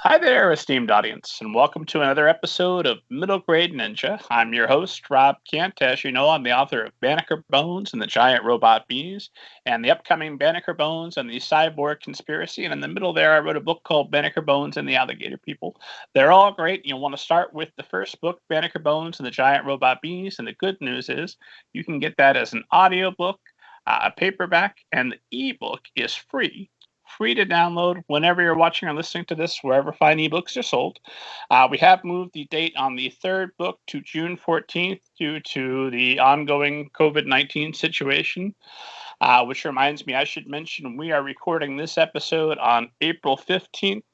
Hi there, esteemed audience, and welcome to another episode of Middle Grade Ninja. I'm your host, Rob Kent. As you know, I'm the author of Banneker Bones and the Giant Robot Bees, and the upcoming Banneker Bones and the Cyborg Conspiracy. And in the middle there, I wrote a book called Banneker Bones and the Alligator People. They're all great. You'll want to start with the first book, Banneker Bones and the Giant Robot Bees. And the good news is you can get that as an audiobook, a paperback, and the ebook is free to download whenever you're watching or listening to this, wherever fine ebooks are sold. We have moved the date on the third book to June 14th due to the ongoing COVID-19 situation, which reminds me, I should mention we are recording this episode on April 15th.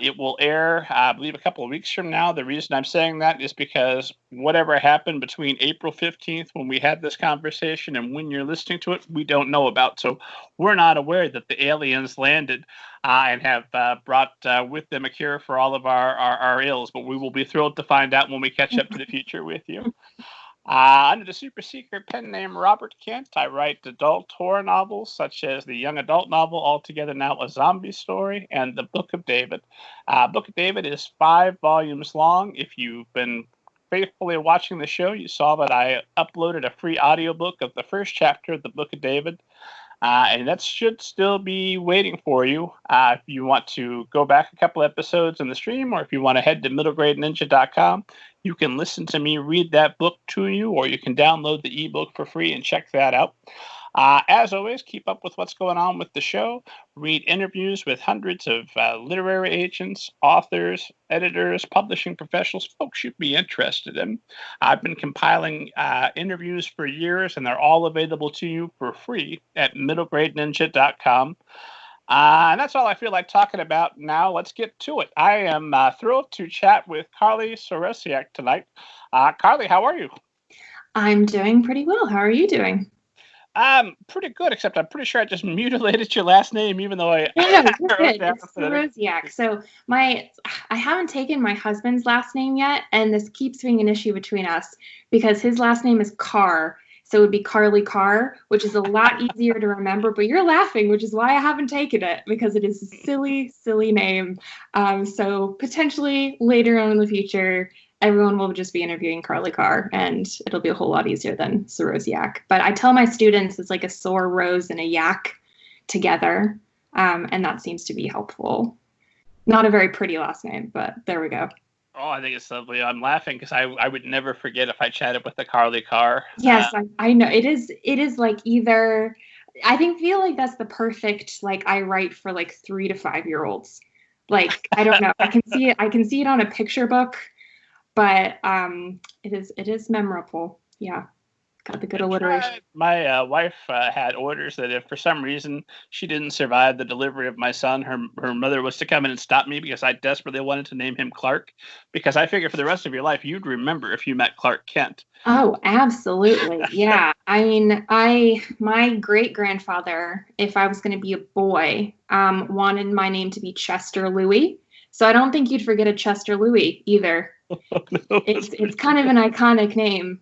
It will air, I believe, a couple of weeks from now. The reason I'm saying that is because whatever happened between April 15th when we had this conversation and when you're listening to it, we don't know about. So we're not aware that the aliens landed and have brought with them a cure for all of our ills. But we will be thrilled to find out when we catch up to the future with you. Under the super secret pen name Robert Kent, I write adult horror novels such as the young adult novel Altogether Now a Zombie Story and the Book of David. Book of David is 5 volumes long. If you've been faithfully watching the show, you saw that I uploaded a free audiobook of the first chapter of the Book of David. And that should still be waiting for you if you want to go back a couple episodes in the stream, or if you want to head to middlegradeninja.com. You can listen to me read that book to you, or you can download the ebook for free and check that out. As always, keep up with what's going on with the show. Read interviews with hundreds of literary agents, authors, editors, publishing professionals, folks you'd be interested in. I've been compiling interviews for years, and they're all available to you for free at middlegradeninja.com. And that's all I feel like talking about now. Let's get to it. I am thrilled to chat with Carlie Sorosiak tonight. Carlie, how are you? I'm doing pretty well. How are you doing? Pretty good, except I'm pretty sure I just mutilated your last name, even though I No, you're good. It's Sorosiak. So I haven't taken my husband's last name yet, and this keeps being an issue between us because his last name is Carr. So it would be Carlie Carr, which is a lot easier to remember. But you're laughing, which is why I haven't taken it, because it is a silly, silly name. So potentially later on in the future, everyone will just be interviewing Carlie Carr, and it'll be a whole lot easier than Sorosiak. But I tell my students it's like a sore rose and a yak together, and that seems to be helpful. Not a very pretty last name, but there we go. Oh, I think it's lovely. I'm laughing because I would never forget if I chatted with the Carlie Carr. Yes, I know. It is like either, feel like that's the perfect, like, I write for like 3 to 5 year olds. Like, I don't know. I can see it on a picture book. But it is memorable. Yeah, got the good alliteration. My wife had orders that if for some reason she didn't survive the delivery of my son, her mother was to come in and stop me because I desperately wanted to name him Clark. Because I figure for the rest of your life, you'd remember if you met Clark Kent. Oh, absolutely. Yeah. I mean, my great-grandfather, if I was going to be a boy, wanted my name to be Chester Louis. So I don't think you'd forget a Chester Louis either. No. It's kind of an iconic name.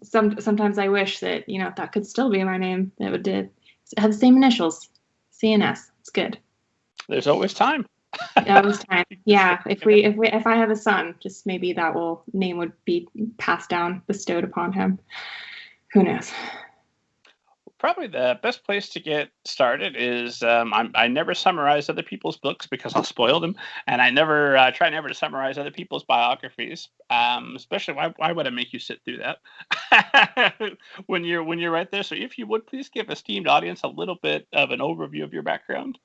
Sometimes I wish that that could still be my name. That would have the same initials, CNS. It's good. There's always time. Always time. Yeah. If I have a son, just maybe that name would be passed down, bestowed upon him. Who knows? Probably the best place to get started is I never summarize other people's books because I'll spoil them, and I try never to summarize other people's biographies. Especially why would I make you sit through that when you're right there? So if you would please give esteemed audience a little bit of an overview of your background.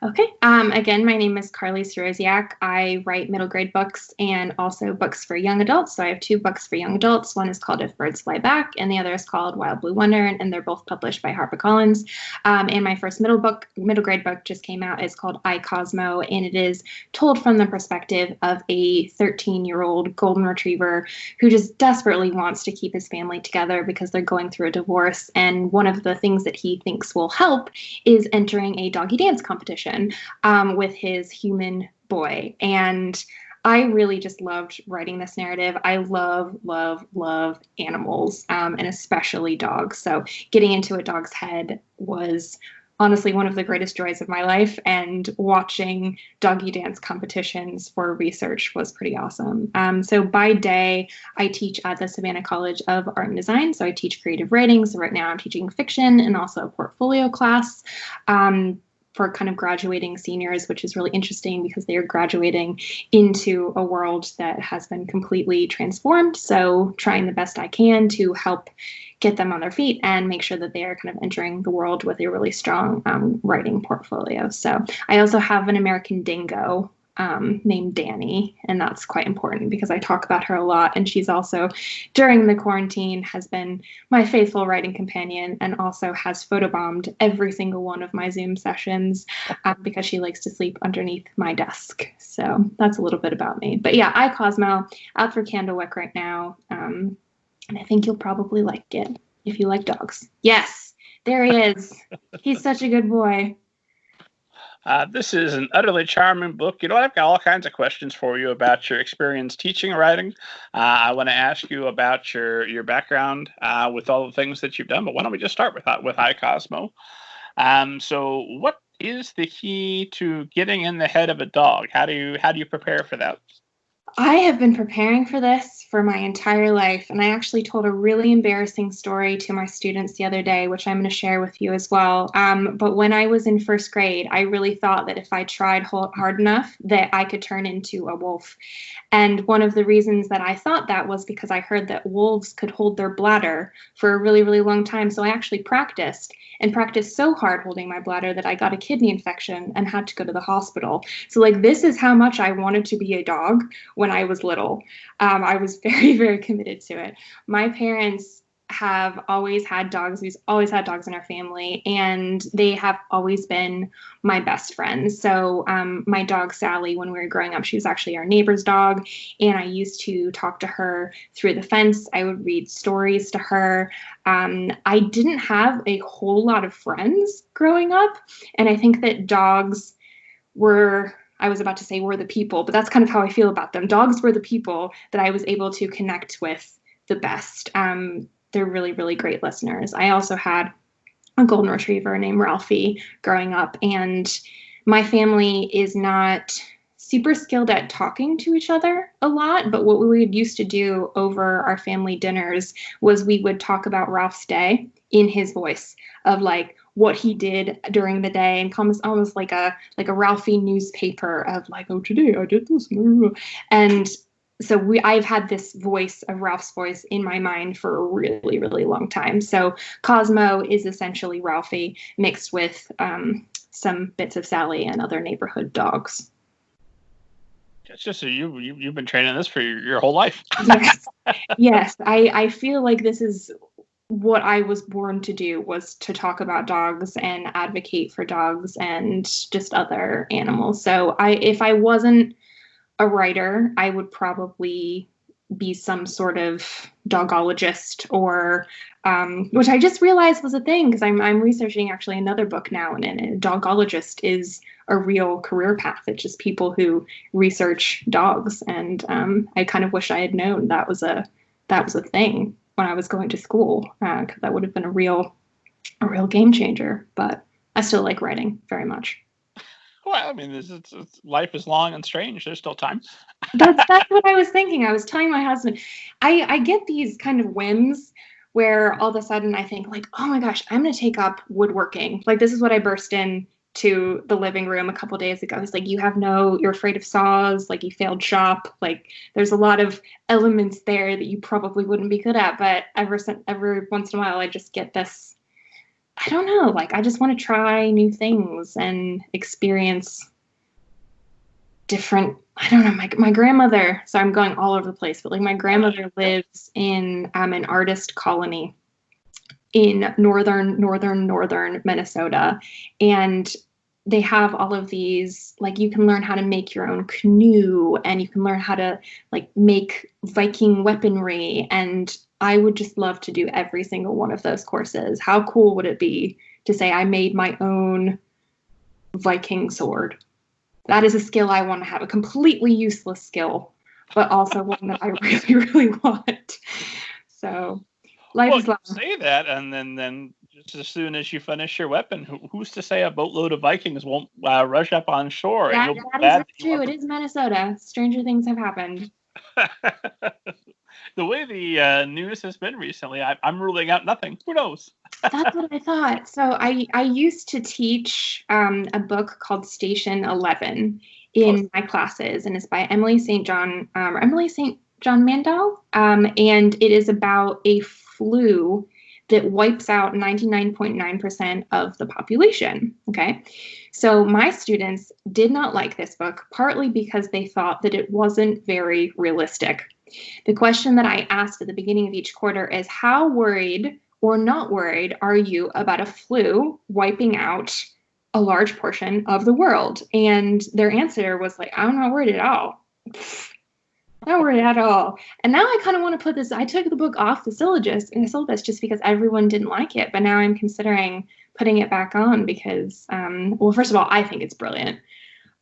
Okay. Again, my name is Carlie Sorosiak. I write middle grade books and also books for young adults. So I have 2 books for young adults. One is called If Birds Fly Back, and the other is called Wild Blue Wonder, and they're both published by HarperCollins. And my first middle grade book just came out. It's called I, Cosmo, and it is told from the perspective of a 13-year-old golden retriever who just desperately wants to keep his family together because they're going through a divorce. And one of the things that he thinks will help is entering a doggy dance competition with his human boy. And I really just loved writing this narrative. I love, love, love animals, and especially dogs. So getting into a dog's head was honestly one of the greatest joys of my life. And watching doggy dance competitions for research was pretty awesome. So by day, I teach at the Savannah College of Art and Design. So I teach creative writing. So right now I'm teaching fiction and also a portfolio class. For kind of graduating seniors, which is really interesting because they are graduating into a world that has been completely transformed. So trying the best I can to help get them on their feet and make sure that they are kind of entering the world with a really strong writing portfolio. So I also have an American dingo named Danny, and that's quite important because I talk about her a lot, and she's also, during the quarantine, has been my faithful writing companion and also has photobombed every single one of my Zoom sessions because she likes to sleep underneath my desk. So that's a little bit about me. But yeah, I Cosmo, out for Candlewick right now, and I think you'll probably like it if you like dogs. Yes, there he is. He's such a good boy. This is an utterly charming book. I've got all kinds of questions for you about your experience teaching and writing. I want to ask you about your background with all the things that you've done, but why don't we just start with Hi Cosmo? So what is the key to getting in the head of a dog? How do you prepare for that? I have been preparing for this for my entire life, and I actually told a really embarrassing story to my students the other day, which I'm going to share with you as well. But when I was in first grade, I really thought that if I tried hard enough, that I could turn into a wolf. And one of the reasons that I thought that was because I heard that wolves could hold their bladder for a really, really long time. So I actually practiced so hard holding my bladder that I got a kidney infection and had to go to the hospital. So like, this is how much I wanted to be a dog when I was little. I was very, very committed to it. My parents have always had dogs. We've always had dogs in our family, and they have always been my best friends. So my dog Sally, when we were growing up, she was actually our neighbor's dog, and I used to talk to her through the fence. I would read stories to her. I didn't have a whole lot of friends growing up, and I think that dogs were, I was about to say were the people, but that's kind of how I feel about them. Dogs were the people that I was able to connect with the best. They're really, really great listeners. I also had a golden retriever named Ralphie growing up, and my family is not super skilled at talking to each other a lot, but what we would used to do over our family dinners was we would talk about Ralph's day in his voice of like what he did during the day, and almost like a Ralphie newspaper of like, oh, today I did this. And so I've had this voice of Ralph's voice in my mind for a really, really long time. So Cosmo is essentially Ralphie mixed with some bits of Sally and other neighborhood dogs. It's just you've been training this for your whole life. Yes. I feel like this is what I was born to do, was to talk about dogs and advocate for dogs and just other animals. So if I wasn't a writer, I would probably be some sort of dogologist, or which I just realized was a thing because I'm researching actually another book now, and a dogologist is a real career path. It's just people who research dogs, and I kind of wish I had known that was a thing when I was going to school, because that would have been a real game changer. But I still like writing very much. Well, I mean, life is long and strange. There's still time. That's what I was thinking. I was telling my husband, I get these kind of whims where all of a sudden I think like, oh my gosh, I'm going to take up woodworking. Like, this is what I burst in to the living room a couple days ago. He's like, you're afraid of saws, like you failed shop. Like, there's a lot of elements there that you probably wouldn't be good at. But every once in a while, I just get this, I don't know, like I just want to try new things and experience different, I don't know, my grandmother, so I'm going all over the place, but like my grandmother lives in an artist colony in northern Minnesota, and they have all of these, like, you can learn how to make your own canoe, and you can learn how to like make Viking weaponry, and I would just love to do every single one of those courses. How cool would it be to say I made my own Viking sword? That is a skill I want to have, a completely useless skill, but also one that I really, really want. So life is long. Say that, and then Just as soon as you finish your weapon, who's to say a boatload of Vikings won't rush up on shore? That And is you'll very true. It is Minnesota. Stranger things have happened. The way the news has been recently, I'm ruling out nothing. Who knows? That's what I thought. So I used to teach a book called Station 11 in my classes, and it's by Emily St. John Mandel, and it is about a flu that wipes out 99.9% of the population. Okay, so my students did not like this book, partly because they thought that it wasn't very realistic. The question that I asked at the beginning of each quarter is, how worried or not worried are you about a flu wiping out a large portion of the world? And their answer was like, I'm not worried at all. Not worried at all. And now I kind of want to put this, I took the book off the syllabus just because everyone didn't like it. But now I'm considering putting it back on because, well, first of all, I think it's brilliant.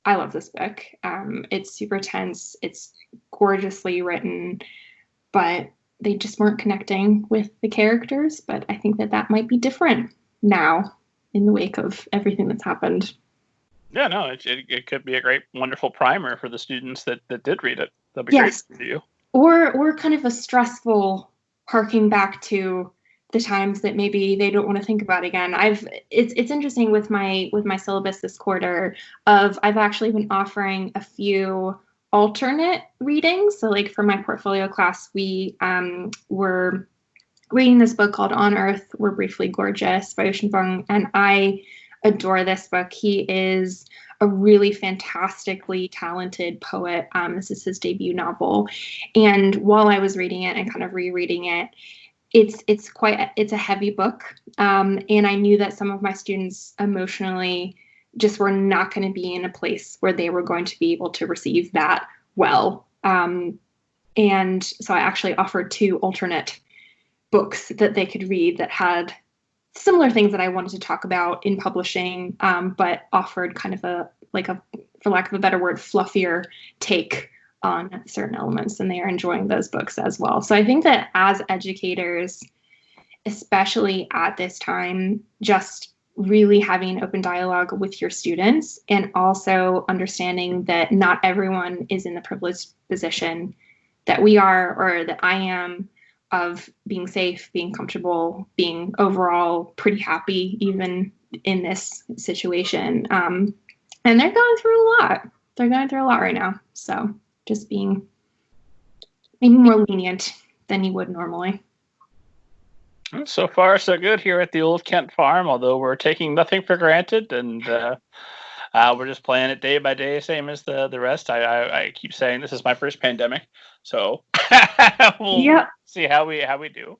I love this book. It's super tense. It's gorgeously written, but they just weren't connecting with the characters. But I think that might be different now in the wake of everything that's happened. Yeah, no, it could be a great, wonderful primer for the students that did read it. That'll be Yes. great for you. Or kind of a stressful harking back to the times that maybe they don't want to think about again. It's interesting with my syllabus this quarter I've actually been offering a few alternate readings. So like for my portfolio class, we were reading this book called On Earth We're Briefly Gorgeous by Ocean Vuong, and I adore this book. He is a really fantastically talented poet. This is his debut novel, and while I was reading it and kind of rereading it, it's a heavy book, and I knew that some of my students emotionally just were not going to be in a place where they were going to be able to receive that well. And so I actually offered 2 alternate books that they could read that had similar things that I wanted to talk about in publishing, but offered kind of for lack of a better word, fluffier take on certain elements, and they are enjoying those books as well. So I think that as educators, especially at this time, just really having an open dialogue with your students and also understanding that not everyone is in the privileged position that we are or that I am, of being safe, being comfortable, being overall pretty happy even in this situation. And they're going through a lot. They're going through a lot right now. So just being maybe more lenient than you would normally. So far, so good here at the Old Kent Farm, although we're taking nothing for granted, and we're just playing it day by day, same as the rest. I keep saying this is my first pandemic, so we'll see how we do.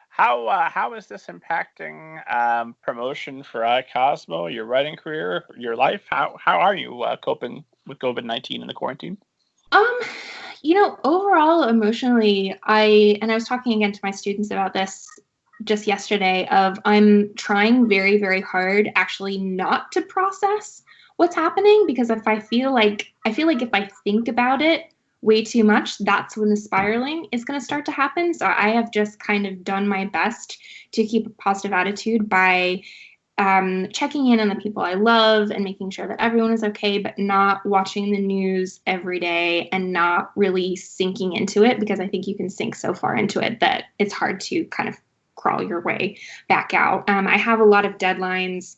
How is this impacting promotion for Cosmo, your writing career, your life? How are you coping with COVID-19 and the quarantine? Overall, emotionally, I was talking again to my students about this just yesterday, I'm trying very, very hard actually not to process what's happening, because if I feel like if I think about it way too much, that's when the spiraling is going to start to happen. So I have just kind of done my best to keep a positive attitude by checking in on the people I love and making sure that everyone is okay, but not watching the news every day and not really sinking into it, because I think you can sink so far into it that it's hard to kind of crawl your way back out. I have a lot of deadlines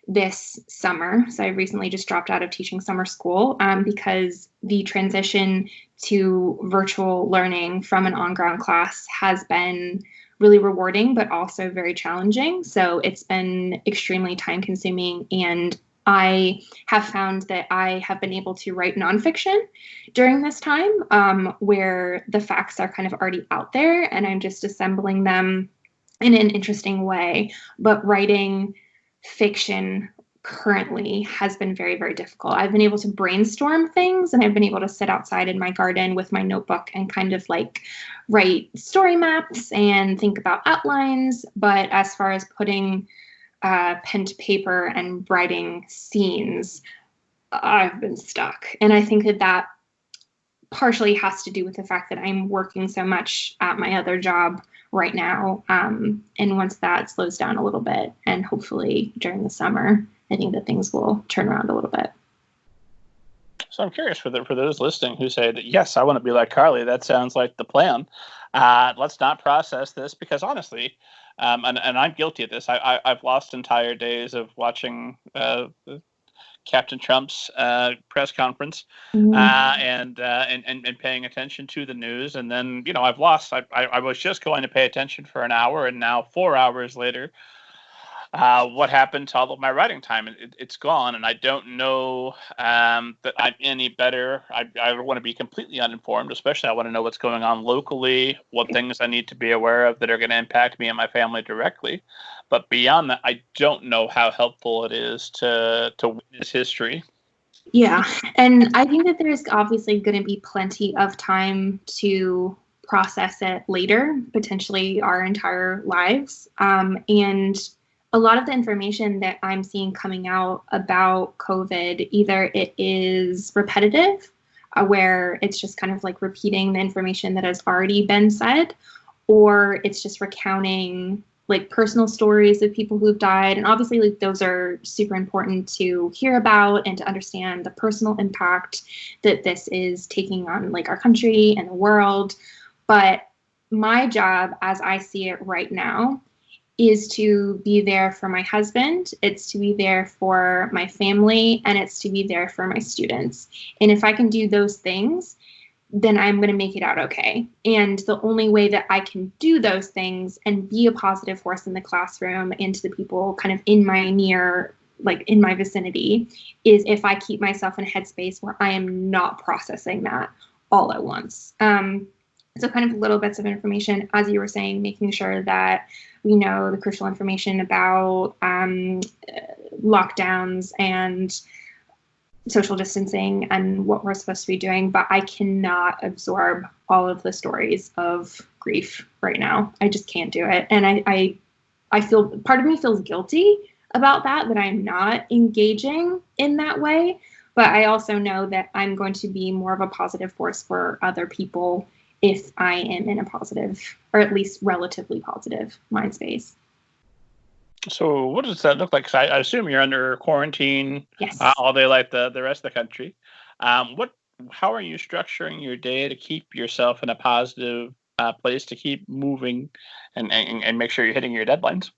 this summer. So I recently just dropped out of teaching summer school because the transition to virtual learning from an on-ground class has been really rewarding, but also very challenging. So it's been extremely time consuming, and I have found that I have been able to write nonfiction during this time, where the facts are kind of already out there and I'm just assembling them in an interesting way. But writing fiction currently has been very, very difficult. I've been able to brainstorm things, and I've been able to sit outside in my garden with my notebook and kind of like write story maps and think about outlines. But as far as putting pen to paper and writing scenes, I've been stuck. And I think that partially has to do with the fact that I'm working so much at my other job right now. And once that slows down a little bit, and hopefully during the summer, I think that things will turn around a little bit. So I'm curious for those listening who say that, yes, I want to be like Carlie. That sounds like the plan. Let's not process this, because honestly, and I'm guilty of this. I've lost entire days of watching Captain Trump's press conference and paying attention to the news. And then, I've lost. I was just going to pay attention for an hour, and now 4 hours later, what happened to all of my writing time? It's gone, and I don't know that I'm any better. I want to be completely uninformed, especially I want to know what's going on locally, what things I need to be aware of that are going to impact me and my family directly. But beyond that, I don't know how helpful it is to witness history. Yeah, and I think that there's obviously going to be plenty of time to process it later, potentially our entire lives. And a lot of the information that I'm seeing coming out about COVID, either it is repetitive, where it's just kind of like repeating the information that has already been said, or it's just recounting like personal stories of people who've died. And obviously, like, those are super important to hear about and to understand the personal impact that this is taking on like our country and the world. But my job, as I see it right now, is to be there for my husband, it's to be there for my family, and it's to be there for my students. And if I can do those things, then I'm going to make it out okay. And the only way that I can do those things and be a positive force in the classroom and to the people kind of in my in my vicinity, is if I keep myself in a headspace where I am not processing that all at once. So kind of little bits of information, as you were saying, making sure that we know the crucial information about lockdowns and social distancing and what we're supposed to be doing. But I cannot absorb all of the stories of grief right now. I just can't do it. And I feel, part of me feels guilty about that I'm not engaging in that way. But I also know that I'm going to be more of a positive force for other people if I am in a positive, or at least relatively positive, mind space. So what does that look like? 'Cause I assume you're under quarantine Yes. all day like the rest of the country. How are you structuring your day to keep yourself in a positive place, to keep moving and make sure you're hitting your deadlines?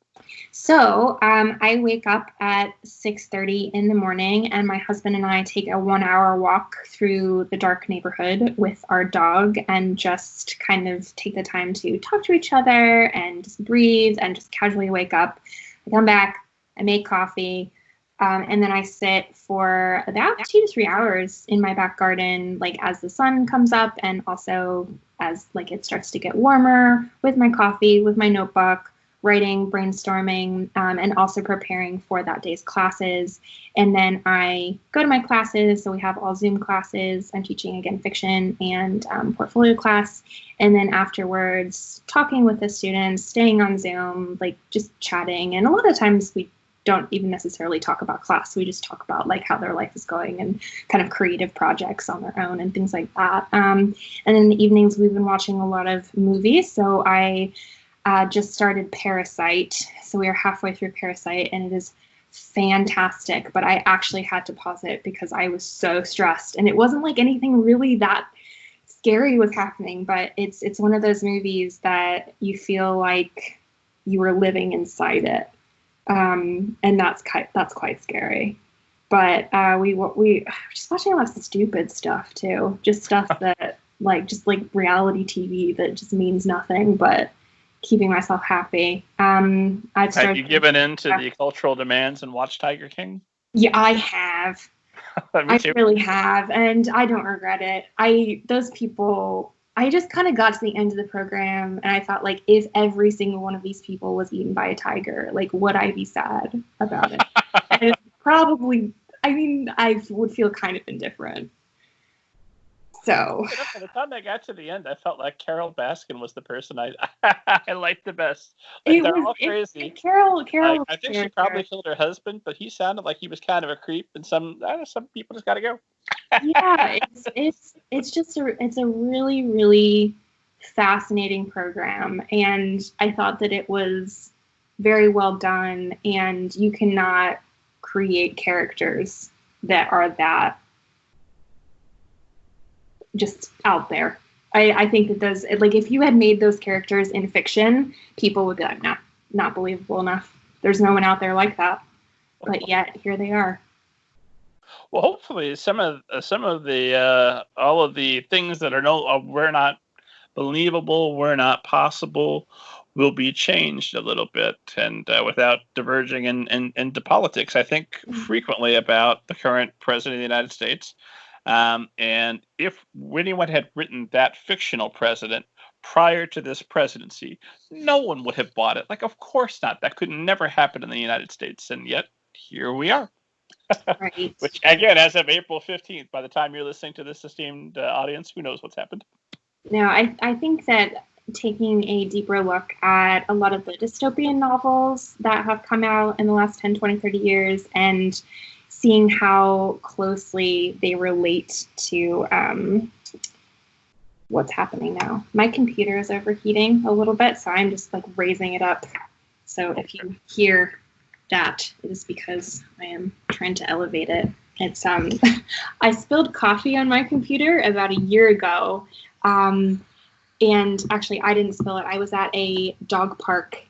So I wake up at 6:30 in the morning, and my husband and I take a 1-hour walk through the dark neighborhood with our dog and just kind of take the time to talk to each other and just breathe and just casually wake up. I come back, I make coffee, and then I sit for about 2 to 3 hours in my back garden, like as the sun comes up and also as like it starts to get warmer, with my coffee, with my notebook, writing, brainstorming, and also preparing for that day's classes. And then I go to my classes. So we have all Zoom classes. I'm teaching, again, fiction and portfolio class. And then afterwards, talking with the students, staying on Zoom, like just chatting. And a lot of times we don't even necessarily talk about class. We just talk about like how their life is going and kind of creative projects on their own and things like that. And in the evenings, we've been watching a lot of movies. So I just started Parasite. So we are halfway through Parasite, and it is fantastic. But I actually had to pause it because I was so stressed. And it wasn't like anything really that scary was happening, but it's one of those movies that you feel like you were living inside it. And that's quite scary. But we just watching a lot of stupid stuff too. Just stuff that just reality TV that just means nothing, but keeping myself happy. Have you given in to the cultural demands and watched Tiger King? Yeah, I have. I really have, and I don't regret it. Those people, I just kind of got to the end of the program, and I thought, like, if every single one of these people was eaten by a tiger, like, would I be sad about it? And probably, I mean, I would feel kind of indifferent. So by the time I got to the end, I felt like Carol Baskin was the person I liked the best. Like, they're all crazy. Carol. I think she probably killed her husband, but he sounded like he was kind of a creep, and some people just got to go. Yeah, it's a really, really fascinating program, and I thought that it was very well done, and you cannot create characters that are that just out there. I think that those, like, if you had made those characters in fiction, people would be like, no, not believable enough. There's no one out there like that. But yet here they are. Well, hopefully some of the all of the things that are were not believable, were not possible, will be changed a little bit, and without diverging into politics. I think frequently about the current president of the United States, and if anyone had written that fictional president prior to this presidency, no one would have bought it. Like, of course not. That could never happen in the United States, and yet here we are. Right. Which, again, as of April 15th, by the time you're listening to this esteemed audience, who knows what's happened? No, I think that taking a deeper look at a lot of the dystopian novels that have come out in the last 10, 20, 30 years, and seeing how closely they relate to what's happening now. My computer is overheating a little bit, so I'm just like raising it up. So if you hear that, it is because I am trying to elevate it. It's I spilled coffee on my computer about a year ago. And actually, I didn't spill it. I was at a dog park,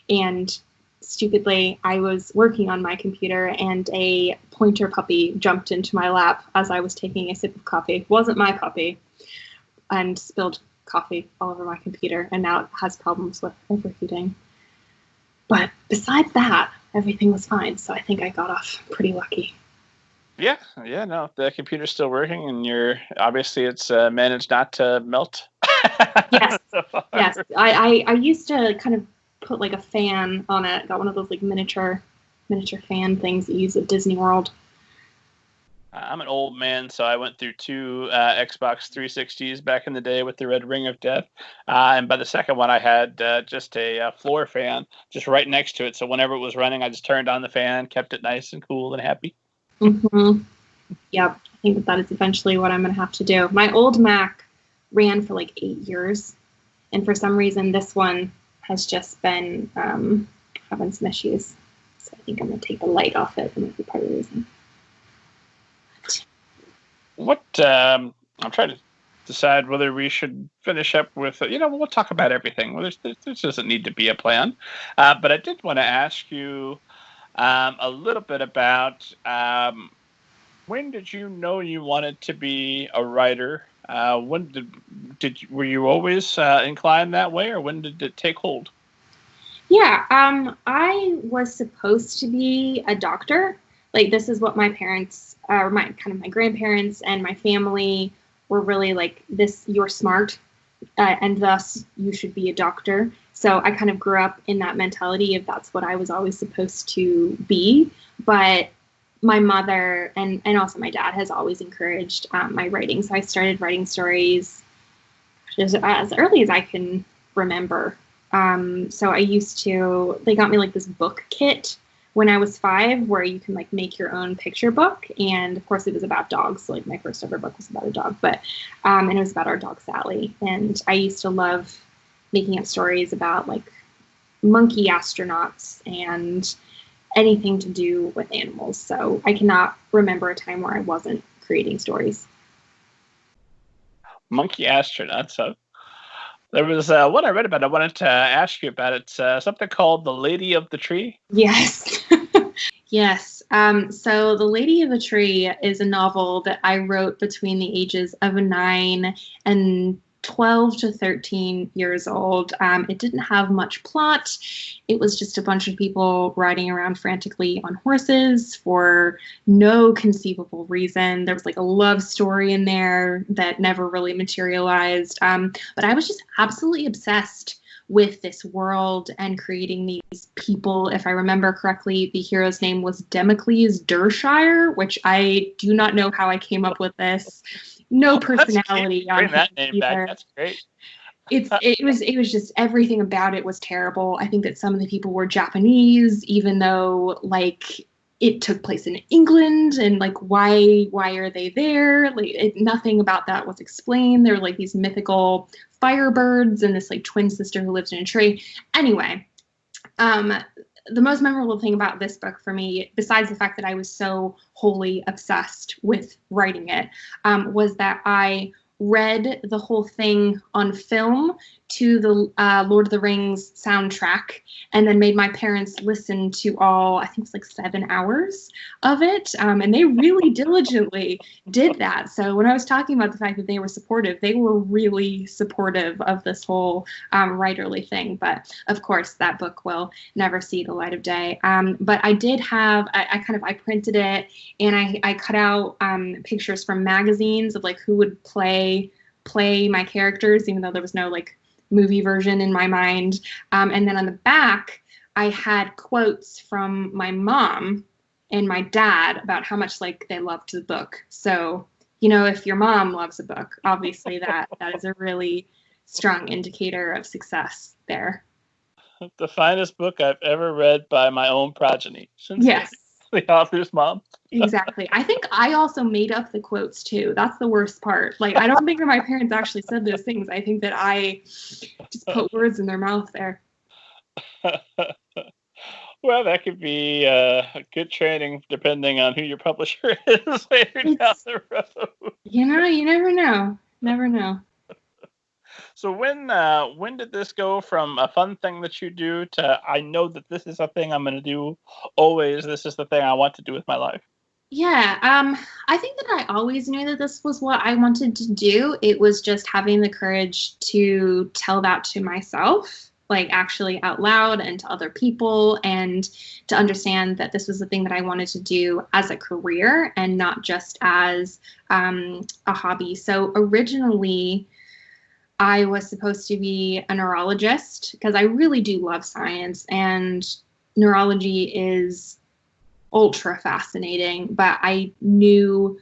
and stupidly, I was working on my computer, and a pointer puppy jumped into my lap as I was taking a sip of coffee. It wasn't my puppy, and spilled coffee all over my computer, and now it has problems with overheating. But besides that, everything was fine, so I think I got off pretty lucky. Yeah, no, the computer's still working, and it's managed not to melt. Yes, yes. I used to kind of put like a fan on it. Got one of those like miniature fan things that you use at Disney World. I'm an old man, so I went through two Xbox 360s back in the day with the Red Ring of Death. And by the second one, I had just a floor fan just right next to it. So whenever it was running, I just turned on the fan, kept it nice and cool and happy. Mm-hmm. Yep, I think that is eventually what I'm going to have to do. My old Mac ran for like 8 years, and for some reason this one has just been having some issues. So I think I'm going to take the light off it. That might be part of the reason. What I'm trying to decide whether we should finish up with, we'll talk about everything. Well, there doesn't need to be a plan. But I did want to ask you a little bit about when did you know you wanted to be a writer? When were you always inclined that way, or when did it take hold? Yeah, I was supposed to be a doctor. Like, this is what my parents, or my grandparents and my family were really like, this, you're smart, and thus you should be a doctor. So I kind of grew up in that mentality of that's what I was always supposed to be. But my mother and also my dad has always encouraged my writing. So I started writing stories as early as I can remember. So I used to, they got me like this book kit when I was 5, where you can like make your own picture book. And of course it was about dogs. So like my first ever book was about a dog, but, and it was about our dog, Sally. And I used to love making up stories about like monkey astronauts and anything to do with animals. So I cannot remember a time where I wasn't creating stories. Monkey astronauts. So there was one I read about. I wanted to ask you about. It's something called The Lady of the Tree. Yes. Yes. So The Lady of the Tree is a novel that I wrote between the ages of 9 and 12 to 13 years old. It didn't have much plot. It was just a bunch of people riding around frantically on horses for no conceivable reason. There was like a love story in there that never really materialized. But I was just absolutely obsessed with this world and creating these people. If I remember correctly, the hero's name was Democles Dershire, which I do not know how I came up with this. No personality on that name either. Back. That's great. It was just, everything about it was terrible. I think that some of the people were Japanese, even though like it took place in England, and like why are they there? Like nothing about that was explained. There were like these mythical firebirds and this like twin sister who lived in a tree. Anyway, the most memorable thing about this book for me, besides the fact that I was so wholly obsessed with writing it, was that I read the whole thing on film to the Lord of the Rings soundtrack, and then made my parents listen to all, I think it's like 7 hours of it. And they really diligently did that. So when I was talking about the fact that they were supportive, they were really supportive of this whole writerly thing. But of course, that book will never see the light of day. But I did have, I printed it, and I cut out pictures from magazines of like who would play my characters, even though there was no like movie version in my mind. And then on the back, I had quotes from my mom and my dad about how much like they loved the book. So, you know, if your mom loves a book, obviously that is a really strong indicator of success there. The finest book I've ever read by my own progeny. Yes. The author's mom. Exactly. I think I also made up the quotes too. That's the worst part. Like, I don't think that my parents actually said those things. I think that I just put words in their mouth there. Well, that could be a good training depending on who your publisher is later down the road. You know, you never know. Never know. So when did this go from a fun thing that you do to I know that this is a thing I'm going to do always, this is the thing I want to do with my life? Yeah, I think that I always knew that this was what I wanted to do. It was just having the courage to tell that to myself, like actually out loud, and to other people, and to understand that this was the thing that I wanted to do as a career and not just as a hobby. So originally, I was supposed to be a neurologist because I really do love science, and neurology is ultra fascinating, but I knew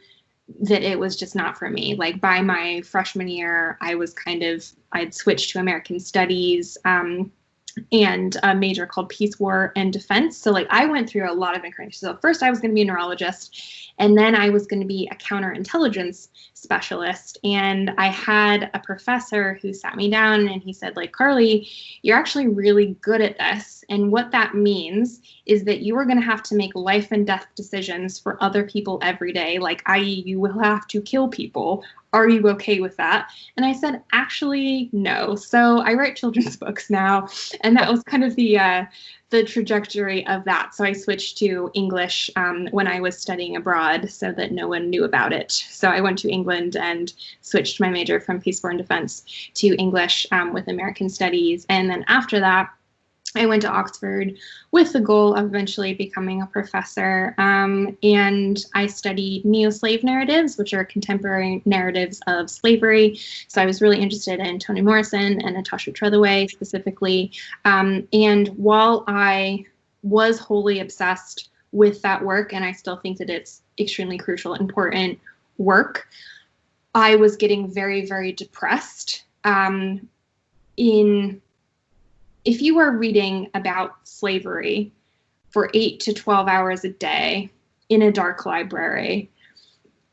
that it was just not for me. Like by my freshman year, I'd switched to American Studies and a major called Peace, War, and Defense. So like I went through a lot of incarnations. So first I was going to be a neurologist, and then I was going to be a counterintelligence specialist. And I had a professor who sat me down and he said, like, Carlie, you're actually really good at this. And what that means is that you are going to have to make life and death decisions for other people every day. Like, i.e., you will have to kill people. Are you okay with that? And I said, actually, no. So I write children's books now. And that was kind of the trajectory of that. So I switched to English when I was studying abroad so that no one knew about it. So I went to England and switched my major from Peace, War, and Defense to English with American Studies. And then after that, I went to Oxford with the goal of eventually becoming a professor, and I studied neo-slave narratives, which are contemporary narratives of slavery. So I was really interested in Toni Morrison and Natasha Trethewey specifically. And while I was wholly obsessed with that work, and I still think that it's extremely crucial, important work, I was getting very, very depressed if you are reading about slavery for 8 to 12 hours a day in a dark library,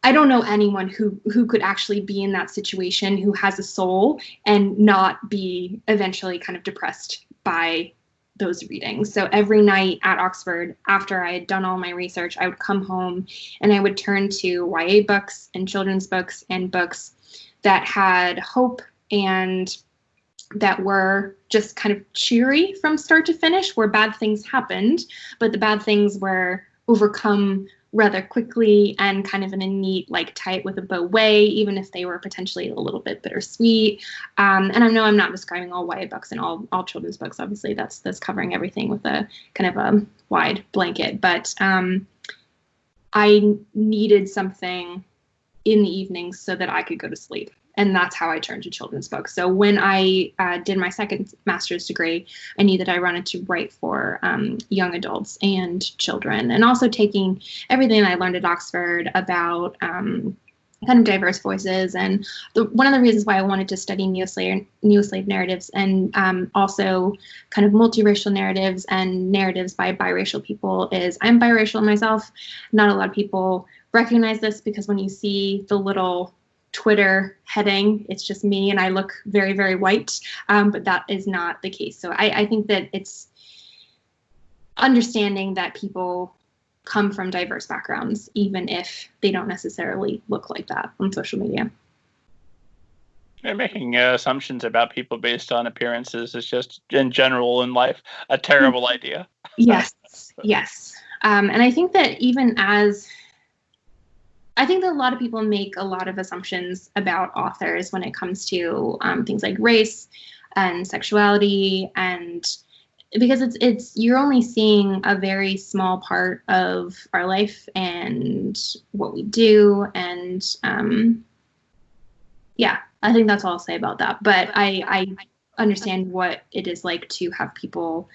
I don't know anyone who could actually be in that situation, who has a soul, and not be eventually kind of depressed by those readings. So every night at Oxford, after I had done all my research, I would come home and I would turn to YA books and children's books and books that had hope and that were just kind of cheery from start to finish, where bad things happened, but the bad things were overcome rather quickly and kind of in a neat, like tight with a bow way, even if they were potentially a little bit bittersweet. And I know I'm not describing all YA books and all children's books. Obviously, that's covering everything with a kind of a wide blanket. But I needed something in the evenings so that I could go to sleep. And that's how I turned to children's books. So when I did my second master's degree, I knew that I wanted to write for young adults and children, and also taking everything I learned at Oxford about kind of diverse voices. And one of the reasons why I wanted to study neo-slave narratives and also kind of multiracial narratives and narratives by biracial people is I'm biracial myself. Not a lot of people recognize this because when you see the little Twitter heading, it's just me and I look very, very white, but that is not the case. So I think that it's understanding that people come from diverse backgrounds, even if they don't necessarily look like that on social media. And making assumptions about people based on appearances is just, in general in life, a terrible idea. Yes, yes. And I think that I think that a lot of people make a lot of assumptions about authors when it comes to things like race and sexuality, and because it's you're only seeing a very small part of our life and what we do, and yeah, I think that's all I'll say about that. But I understand what it is like to have people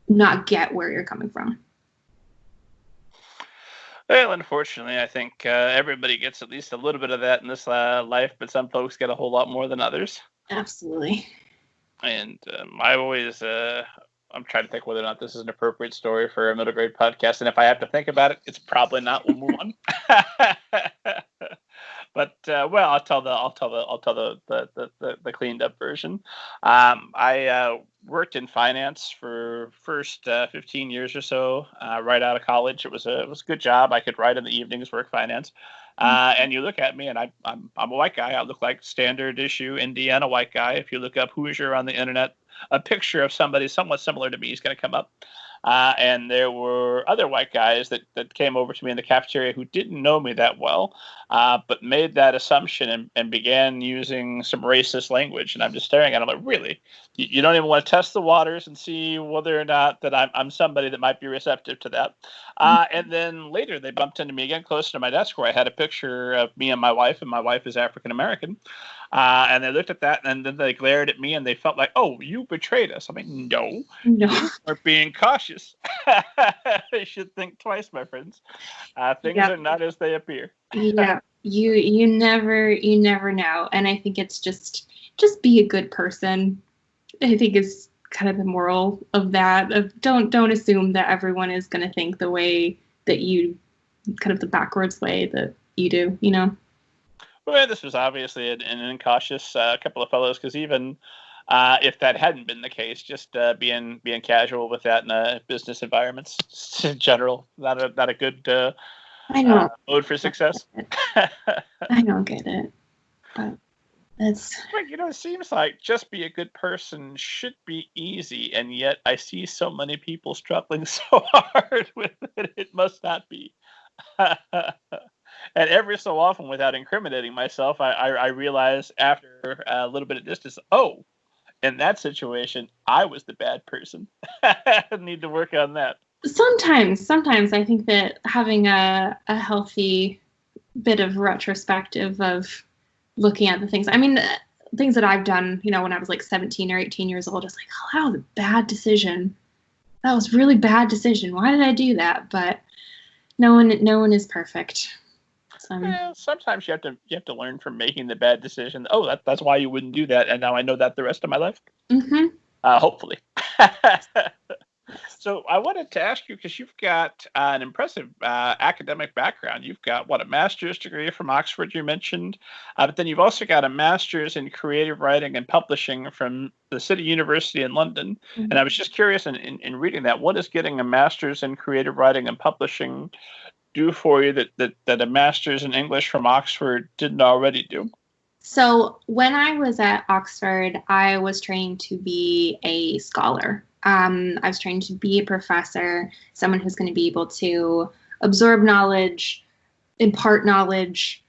not get where you're coming from. Well, unfortunately, I think everybody gets at least a little bit of that in this life, but some folks get a whole lot more than others. Absolutely. And I always, I'm trying to think whether or not this is an appropriate story for a middle grade podcast. And if I have to think about it, it's probably not. We'll move on. But well, I'll tell the cleaned up version. I worked in finance for first 15 years or so, right out of college. It was a good job. I could write in the evenings, work finance. And you look at me, and I'm a white guy. I look like standard issue Indiana white guy. If you look up Hoosier on the internet, a picture of somebody somewhat similar to me is going to come up. And there were other white guys that came over to me in the cafeteria who didn't know me that well, but made that assumption and began using some racist language. And I'm just staring at them like, really? You don't even want to test the waters and see whether or not that I'm somebody that might be receptive to that. And then later they bumped into me again close to my desk where I had a picture of me and my wife is African American. And they looked at that, and then they glared at me, and they felt like, "Oh, you betrayed us." I'm like, "No, you are being cautious. You should think twice, my friends. Things are not as they appear." Yeah, you never know, and I think it's just be a good person. I think is kind of the moral of that. Of don't assume that everyone is going to think the way that you, kind of the backwards way that you do. You know. Well, this was obviously an incautious couple of fellows, because even if that hadn't been the case, just being casual with that in business environments in general, not a good mode for success. I don't get it, but that's. Well, it seems like just be a good person should be easy, and yet I see so many people struggling so hard with it. It must not be. And every so often, without incriminating myself, I realize after a little bit of distance, oh, in that situation, I was the bad person. I need to work on that. Sometimes I think that having a healthy bit of retrospective of looking at the things, I mean, things that I've done, when I was like 17 or 18 years old, it's like, oh, that was a bad decision. That was a really bad decision. Why did I do that? But no one is perfect. Well, sometimes you have to learn from making the bad decision. Oh, that's why you wouldn't do that, and now I know that the rest of my life. Mm-hmm. Hopefully. So I wanted to ask you, because you've got an impressive academic background. You've got a master's degree from Oxford, you mentioned, but then you've also got a master's in creative writing and publishing from the City University in London. Mm-hmm. And I was just curious in reading that, what is getting a master's in creative writing and publishing do for you that a master's in English from Oxford didn't already do? So when I was at Oxford, I was trained to be a scholar. I was trained to be a professor, someone who's going to be able to absorb knowledge, impart knowledge,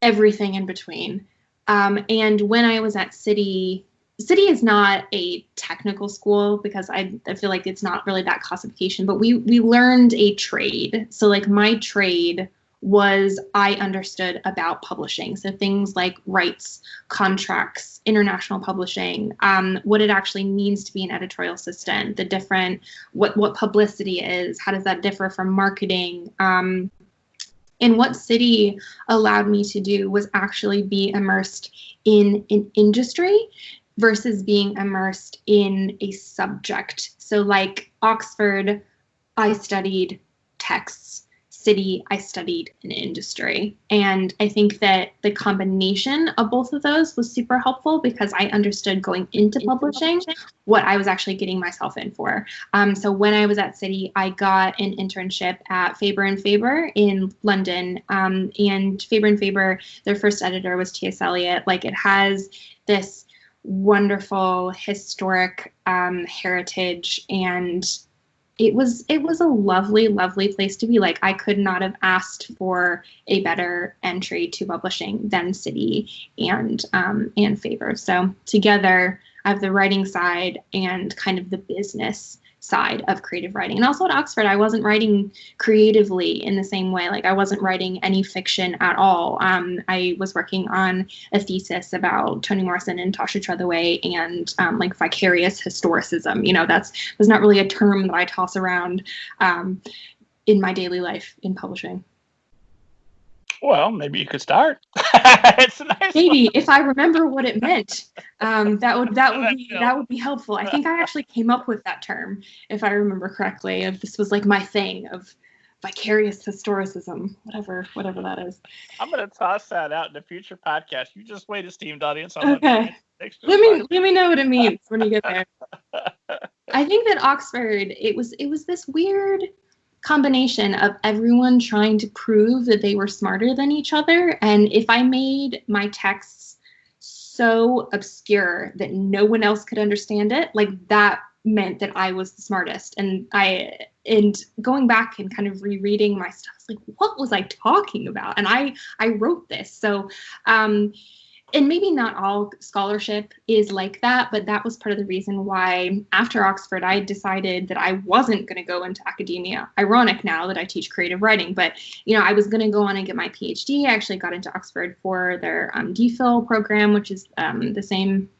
everything in between. And when I was at City is not a technical school, because I feel like it's not really that classification, but we learned a trade. So like my trade was I understood about publishing. So things like rights, contracts, international publishing, what it actually means to be an editorial assistant, the different, what publicity is, how does that differ from marketing, And what City allowed me to do was actually be immersed in an industry versus being immersed in a subject. So like Oxford, I studied texts. City, I studied an industry. And I think that the combination of both of those was super helpful because I understood going into publishing what I was actually getting myself in for. So when I was at City, I got an internship at Faber and Faber in London. And Faber and Faber, their first editor was T.S. Eliot. Like, it has this wonderful historic heritage, and it was a lovely, lovely place to be. Like, I could not have asked for a better entry to publishing than City and Faber. So together, I have the writing side and kind of the business side of creative writing. And also at Oxford, I wasn't writing creatively in the same way. Like, I wasn't writing any fiction at all. I was working on a thesis about Toni Morrison and Tasha Trethewey and like vicarious historicism. You know, that's not really a term that I toss around in my daily life in publishing. Well, maybe you could start. It's a nice maybe one. If I remember what it meant, that would be helpful. I think I actually came up with that term, if I remember correctly. If this was like my thing of vicarious historicism, whatever that is. I'm gonna toss that out in a future podcast. You just wait, esteemed audience. Okay. Let me know what it means when you get there. I think that Oxford, it was this weird combination of everyone trying to prove that they were smarter than each other. And if I made my texts so obscure that no one else could understand it, like, that meant that I was the smartest. And going back and kind of rereading my stuff, I was like, what was I talking about? And I wrote this. So and maybe not all scholarship is like that, but that was part of the reason why after Oxford, I decided that I wasn't going to go into academia. Ironic now that I teach creative writing, but, you know, I was going to go on and get my PhD. I actually got into Oxford for their DPhil program, which is the same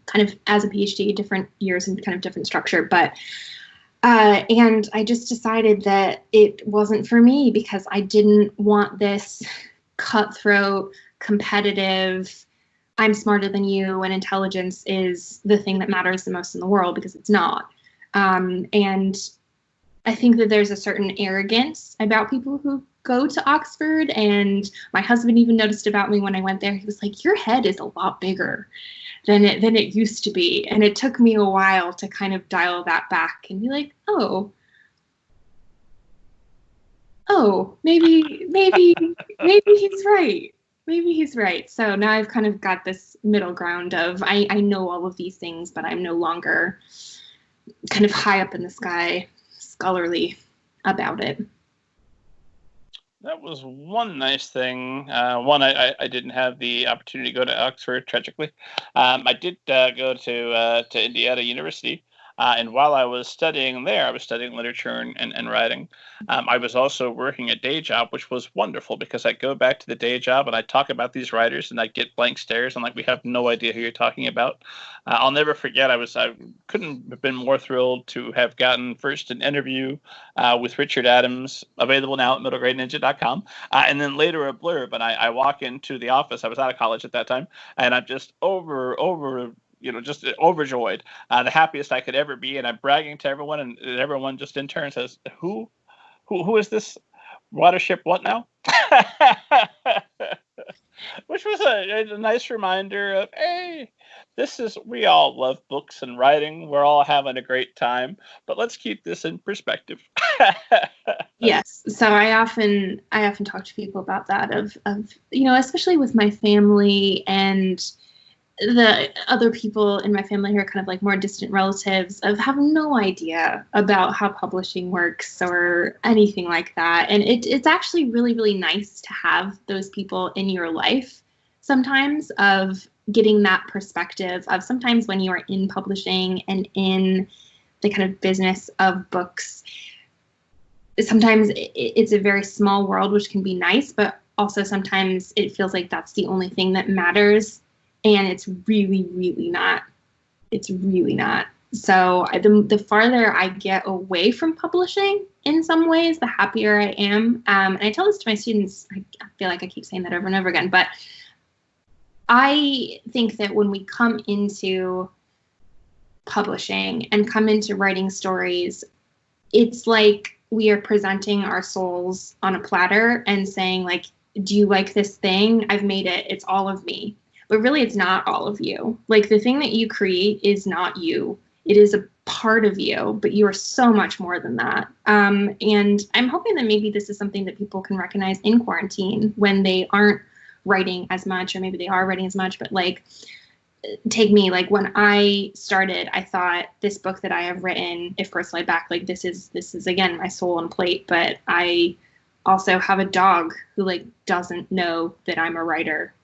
kind of as a PhD, different years and kind of different structure. But and I just decided that it wasn't for me because I didn't want this cutthroat, competitive, I'm smarter than you and intelligence is the thing that matters the most in the world, because it's not. And I think that there's a certain arrogance about people who go to Oxford, and my husband even noticed about me when I went there. He was like, your head is a lot bigger than it used to be. And it took me a while to kind of dial that back and be like, oh, maybe he's right. Maybe he's right. So now I've kind of got this middle ground of I know all of these things, but I'm no longer kind of high up in the sky, scholarly about it. That was one nice thing. I didn't have the opportunity to go to Oxford, tragically. I did go to Indiana University. And while I was studying there, I was studying literature and writing. I was also working a day job, which was wonderful because I go back to the day job and I talk about these writers and I get blank stares and like, we have no idea who you're talking about. I'll never forget. I couldn't have been more thrilled to have gotten first an interview with Richard Adams, available now at middlegradeninja.com, and then later a blurb. And I walk into the office. I was out of college at that time, and I'm just just overjoyed, the happiest I could ever be. And I'm bragging to everyone, and everyone just in turn says, who is this Watership what now? Which was a nice reminder of, hey, we all love books and writing. We're all having a great time, but let's keep this in perspective. Yes. So I often talk to people about that of, especially with my family and the other people in my family who are kind of like more distant relatives, of have no idea about how publishing works or anything like that. And it's actually really, really nice to have those people in your life sometimes, of getting that perspective of sometimes when you are in publishing and in the kind of business of books, sometimes it's a very small world, which can be nice, but also sometimes it feels like that's the only thing that matters. And it's really, really not. It's really not. So the farther I get away from publishing, in some ways, the happier I am. And I tell this to my students, I feel like I keep saying that over and over again, but I think that when we come into publishing and come into writing stories, it's like we are presenting our souls on a platter and saying, like, do you like this thing? I've made it. It's all of me. But really, it's not all of you. Like, the thing that you create is not you. It is a part of you, but you are so much more than that. And I'm hoping that maybe this is something that people can recognize in quarantine when they aren't writing as much, or maybe they are writing as much, but like, take me, like, when I started, I thought this book that I have written, If Birds Fly Back, like, this is again my soul on plate, but I also have a dog who, like, doesn't know that I'm a writer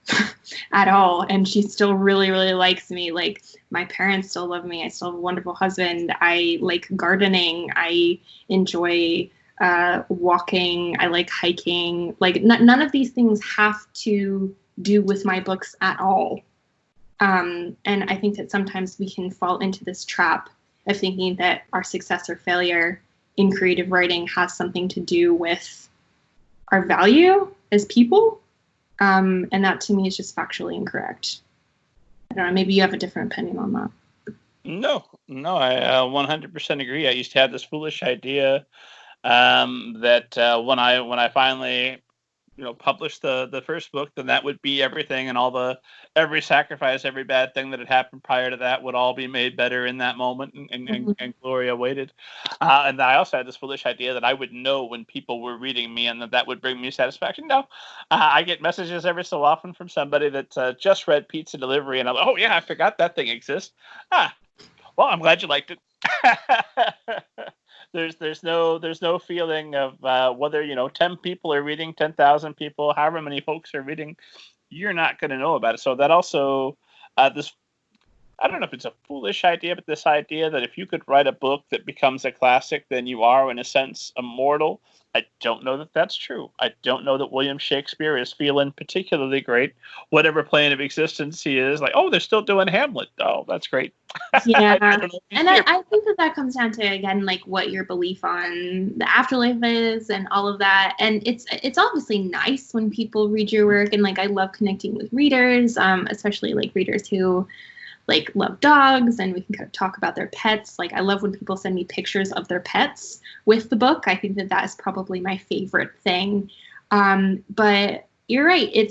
at all, and she still really, really likes me. Like, my parents still love me. I still have a wonderful husband. I like gardening. I enjoy walking. I like hiking. Like, none of these things have to do with my books at all. And I think that sometimes we can fall into this trap of thinking that our success or failure in creative writing has something to do with our value as people. And that, to me, is just factually incorrect. I don't know, maybe you have a different opinion on that. No, I 100% agree. I used to have this foolish idea that when I finally, published the first book, then that would be everything, and every sacrifice, every bad thing that had happened prior to that would all be made better in that moment, and glory awaited. And I also had this foolish idea that I would know when people were reading me, and that would bring me satisfaction. No, I get messages every so often from somebody that just read Pizza Delivery, and I'm like, oh yeah, I forgot that thing exists. Well, I'm glad you liked it. There's no feeling of whether 10 people are reading, 10,000 people, however many folks are reading, you're not going to know about it. So that also this, I don't know if it's a foolish idea, but this idea that if you could write a book that becomes a classic, then you are in a sense immortal. I don't know that that's true. I don't know that William Shakespeare is feeling particularly great, whatever plane of existence he is. Like, oh, they're still doing Hamlet. Oh, that's great. Yeah. And I think that comes down to, again, like, what your belief on the afterlife is and all of that. And it's obviously nice when people read your work. And, like, I love connecting with readers, especially, like, readers who, like, love dogs, and we can kind of talk about their pets. Like, I love when people send me pictures of their pets with the book. I think that is probably my favorite thing. But you're right. I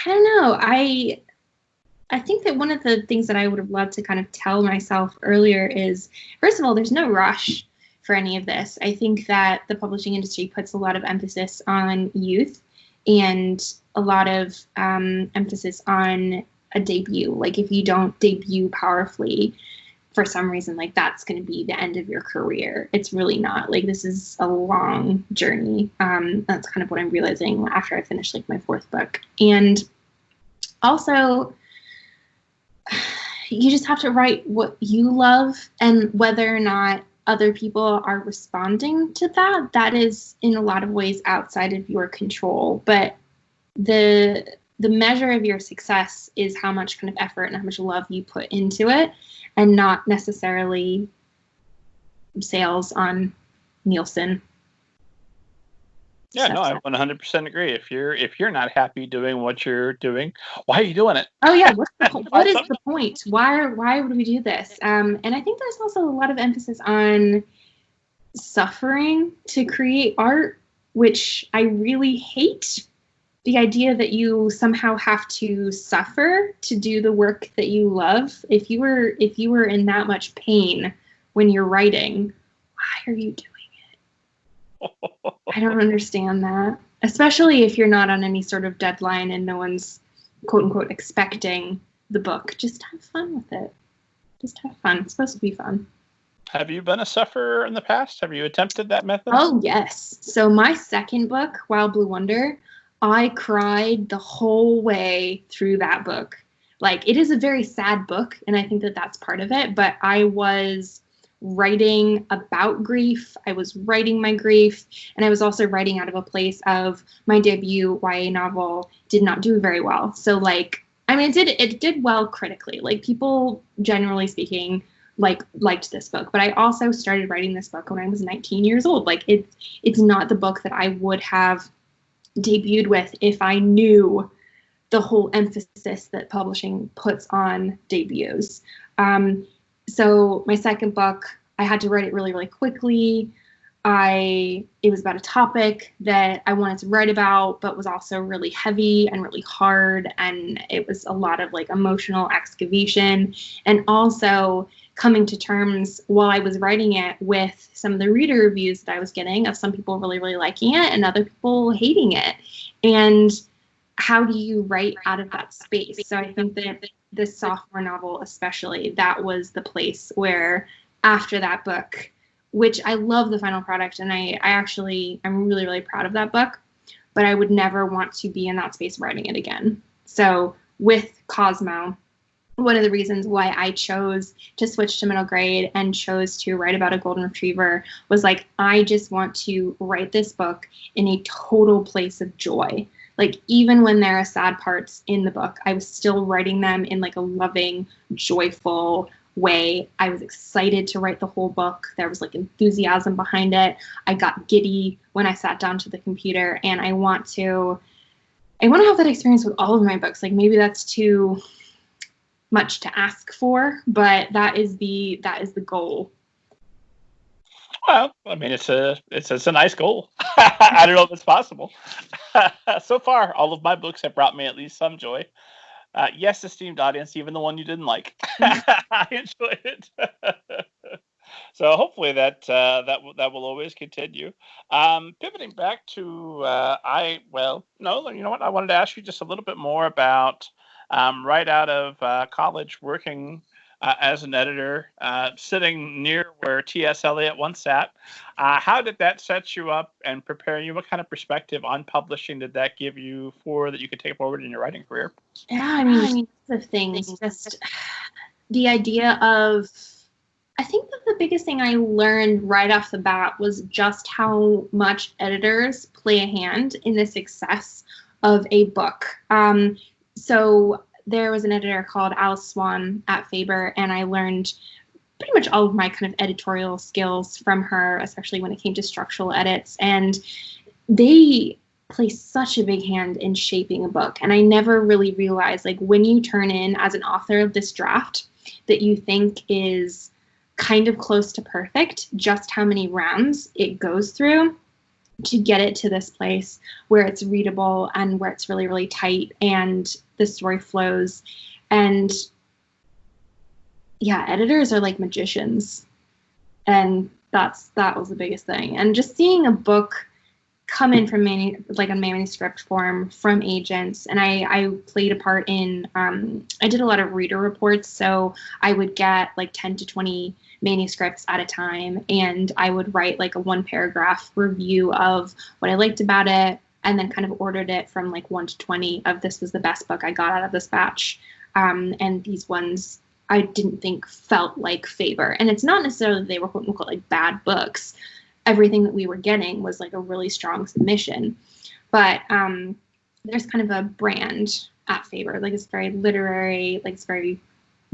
don't know. I think that one of the things that I would have loved to kind of tell myself earlier is, first of all, there's no rush for any of this. I think that the publishing industry puts a lot of emphasis on youth and a lot of emphasis on a debut. Like, if you don't debut powerfully for some reason, like, that's going to be the end of your career. It's really not. Like, this is a long journey. That's kind of what I'm realizing after I finished, like, my fourth book. And also, you just have to write what you love, and whether or not other people are responding to that is in a lot of ways outside of your control. But the measure of your success is how much kind of effort and how much love you put into it, and not necessarily sales on Nielsen. Yeah, no, I 100% agree. If you're not happy doing what you're doing, why are you doing it? Oh yeah, what is the point? Why would we do this? And I think there's also a lot of emphasis on suffering to create art, which I really hate. The idea that you somehow have to suffer to do the work that you love. If you were in that much pain when you're writing, why are you doing it? I don't understand that. Especially if you're not on any sort of deadline and no one's, quote unquote, expecting the book. Just have fun with it. Just have fun. It's supposed to be fun. Have you been a sufferer in the past? Have you attempted that method? Oh, yes. So my second book, Wild Blue Wonder, I cried the whole way through that book. Like, it is a very sad book, and I think that that's part of it, but I was writing about grief. I was writing my grief, and I was also writing out of a place of my debut YA novel did not do very well. So, like, I mean, it did well critically. Like, people, generally speaking, liked this book. But I also started writing this book when I was 19 years old. Like it's not the book that I would have debuted with if I knew the whole emphasis that publishing puts on debuts. So my second book, I had to write it really, really quickly. It was about a topic that I wanted to write about, but was also really heavy and really hard. And it was a lot of like emotional excavation, and also coming to terms while I was writing it with some of the reader reviews that I was getting of some people really, really liking it and other people hating it. And how do you write out of that space? So I think that this sophomore novel, especially, that was the place where after that book, which I love the final product, and I'm really, really proud of that book, but I would never want to be in that space writing it again. So with Cosmo, one of the reasons why I chose to switch to middle grade and chose to write about a golden retriever was like, I just want to write this book in a total place of joy. Like, even when there are sad parts in the book, I was still writing them in like a loving, joyful way. I was excited to write the whole book. There was like enthusiasm behind it. I got giddy when I sat down to the computer, and I want to have that experience with all of my books. Like, maybe that's too much to ask for, but that is the goal. Well, I mean, it's a nice goal. I don't know if it's possible. So far, all of my books have brought me at least some joy. Yes, esteemed audience, even the one you didn't like, I enjoyed it. So hopefully that will always continue. Pivoting back to no, you know what? I wanted to ask you just a little bit more about right out of college, working as an editor, sitting near where T.S. Eliot once sat. How did that set you up and prepare you? What kind of perspective on publishing did that give you that you could take forward in your writing career? Yeah, I mean, lots of things. Just the idea of, I think that the biggest thing I learned right off the bat was just how much editors play a hand in the success of a book. So there was an editor called Alice Swan at Faber, and I learned pretty much all of my kind of editorial skills from her, especially when it came to structural edits. And they play such a big hand in shaping a book. And I never really realized, like, when you turn in as an author of this draft that you think is kind of close to perfect, just how many rounds it goes through to get it to this place where it's readable and where it's really, really tight and the story flows. And yeah, editors are like magicians. And that was the biggest thing. And just seeing a book come in from a manuscript form from agents, and I played a part in, I did a lot of reader reports, so I would get like 10 to 20 manuscripts at a time, and I would write like a 1-paragraph review of what I liked about it, and then kind of ordered it from like 1 to 20 of this was the best book I got out of this batch, and these ones I didn't think felt like Faber. And it's not necessarily that they were quote unquote like bad books. Everything that we were getting was like a really strong submission. But there's kind of a brand at Faber. Like, it's very literary, like it's very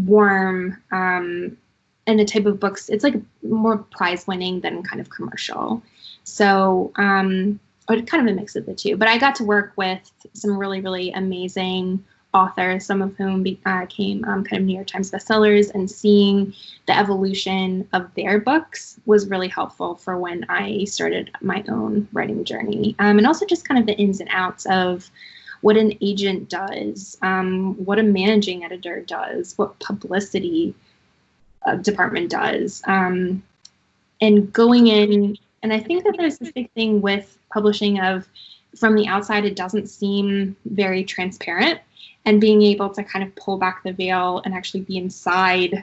warm, and the type of books, it's like more prize winning than kind of commercial. So kind of a mix of the two. But I got to work with some really, really amazing authors, some of whom became kind of New York Times bestsellers, and seeing the evolution of their books was really helpful for when I started my own writing journey. And also just kind of the ins and outs of what an agent does, what a managing editor does, what publicity department does, and going in. And I think that there's this big thing with publishing of, from the outside, it doesn't seem very transparent. And being able to kind of pull back the veil and actually be inside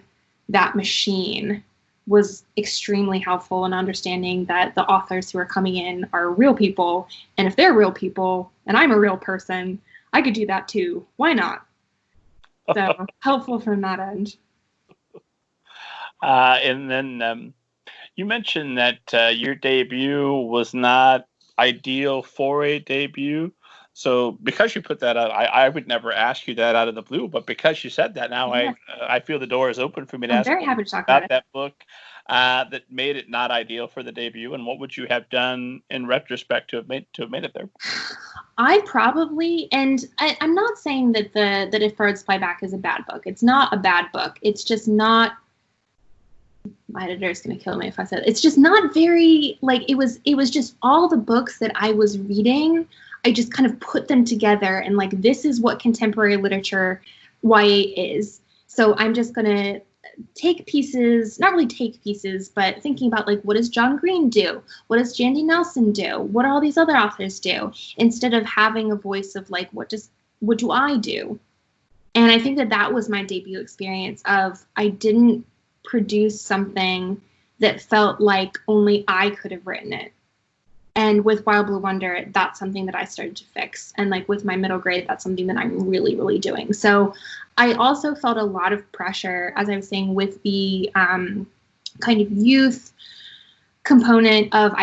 that machine was extremely helpful in understanding that the authors who are coming in are real people. And if they're real people and I'm a real person, I could do that too. Why not? So helpful from that end. And then you mentioned that your debut was not ideal for a debut. So because you put that out, I would never ask you that out of the blue, but because you said that, now Yeah. I feel the door is open for me to I'm ask very happy to talk about about it. that book that made it not ideal for the debut, and what would you have done in retrospect to have made it there? I probably, and I'm not saying that that If Birds Fly Back is a bad book. It's not a bad book. It's just not. My editor's gonna kill me if I said it. It's just not very like it was just all the books that I was reading. I just kind of put them together and like this is what contemporary literature YA is. So I'm just gonna take pieces, not really take pieces, but thinking about like what does John Green do? What does Jandy Nelson do? What do all these other authors do? Instead of having a voice of like what do I do? And I think that was my debut experience of I didn't produce something that felt like only I could have written it. And with Wild Blue Wonder, that's something that I started to fix. And like with my middle grade, that's something that I'm really, really doing. So I also felt a lot of pressure, as I was saying, with the kind of youth component of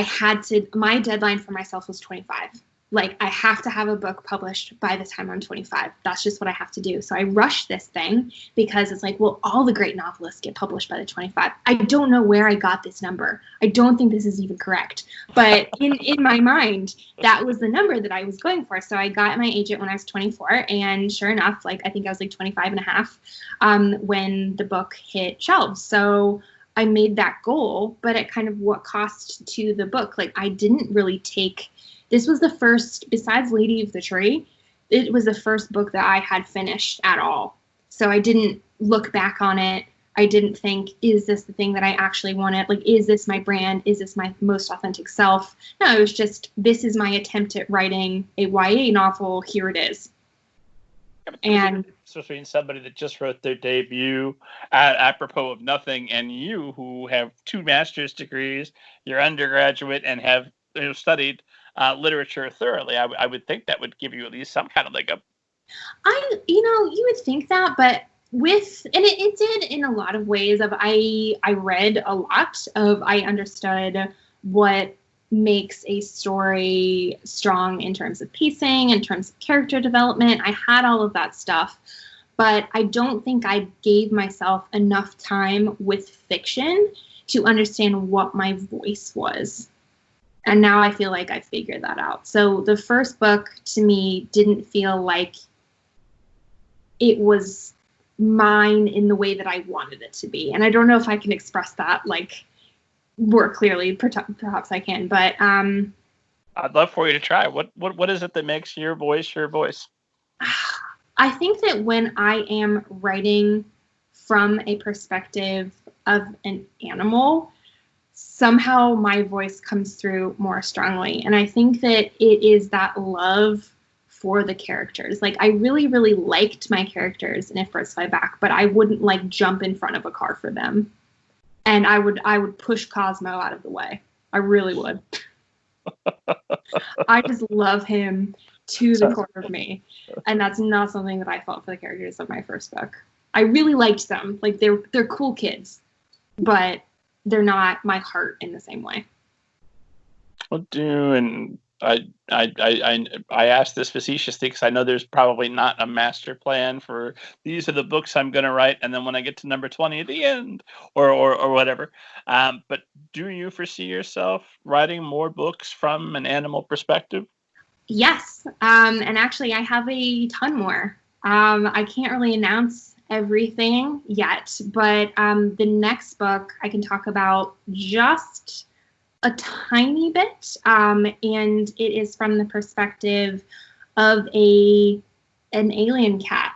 my deadline for myself was 25. Like I have to have a book published by the time I'm 25. That's just what I have to do. So I rushed this thing because it's like, well, all the great novelists get published by the 25. I don't know where I got this number. I don't think this is even correct. But in my mind, that was the number that I was going for. So I got my agent when I was 24. And sure enough, like I think I was like 25 and a half when the book hit shelves. So I made that goal, but at kind of what cost to the book. Like I didn't really take. This was the first, besides Lady of the Tree, it was the first book that I had finished at all. So I didn't look back on it. I didn't think, is this the thing that I actually wanted? Like, is this my brand? Is this my most authentic self? No, it was just, this is my attempt at writing a YA novel. Here it is. And between somebody that just wrote their debut apropos of nothing and you who have 2 master's degrees, you're undergraduate and have studied literature thoroughly, I would think that would give you at least some kind of leg up. You would think that, but it did in a lot of ways. I read a lot of, I understood what makes a story strong in terms of pacing, in terms of character development. I had all of that stuff, but I don't think I gave myself enough time with fiction to understand what my voice was. And now I feel like I figured that out. So the first book to me didn't feel like it was mine in the way that I wanted it to be. And I don't know if I can express that like more clearly. Perhaps I can, but I'd love for you to try. What is it that makes your voice your voice? I think that when I am writing from a perspective of an animal, somehow my voice comes through more strongly. And I think that it is that love for the characters. Like I really, really liked my characters in If Birds Fly Back, but I wouldn't like jump in front of a car for them. And I would push Cosmo out of the way. I really would. I just love him to the core of me. And that's not something that I felt for the characters of my first book. I really liked them. Like they're cool kids, but they're not my heart in the same way. Well, and I asked this facetiously because I know there's probably not a master plan for these are the books I'm going to write, and then when I get to number 20 at the end, or whatever. But do you foresee yourself writing more books from an animal perspective? Yes, and actually I have a ton more. I can't really announce everything yet, but the next book I can talk about just a tiny bit, and it is from the perspective of an alien cat.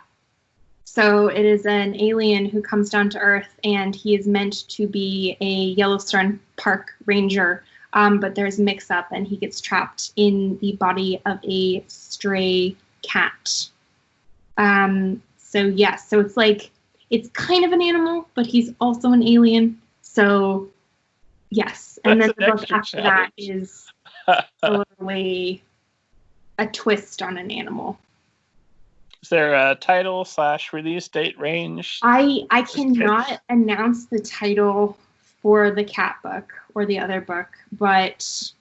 So it is an alien who comes down to Earth, and he is meant to be a Yellowstone Park ranger, but there's mix-up, and he gets trapped in the body of a stray cat. So yes, so it's like, it's kind of an animal, but he's also an alien. So yes, and That's then the book after that is totally a twist on an animal. Is there a title / release date range? I cannot announce the title for the cat book or the other book, but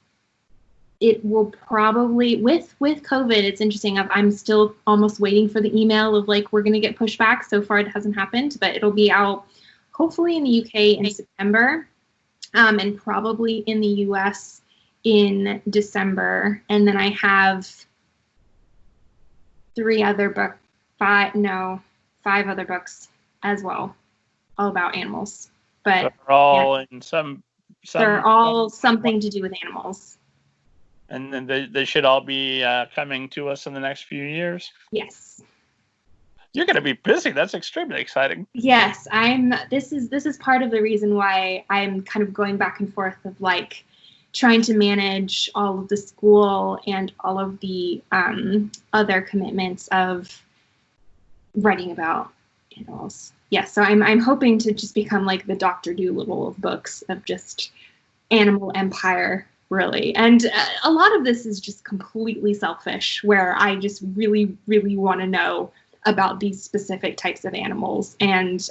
it will probably, with COVID, it's interesting. I'm still almost waiting for the email of like, we're going to get pushed back. So far it hasn't happened, but it'll be out hopefully in the UK in September, and probably in the US in December. And then I have five other books as well, all about animals. But they're all in some they're all something to do with animals. And then they should all be coming to us in the next few years. Yes. You're going to be busy. That's extremely exciting. Yes, this is part of the reason why I'm kind of going back and forth of like trying to manage all of the school and all of the other commitments of writing about animals. Yes, so I'm hoping to just become like the Dr. Dolittle of books, of just animal empire, really. And a lot of this is just completely selfish, where I just really, really want to know about these specific types of animals. And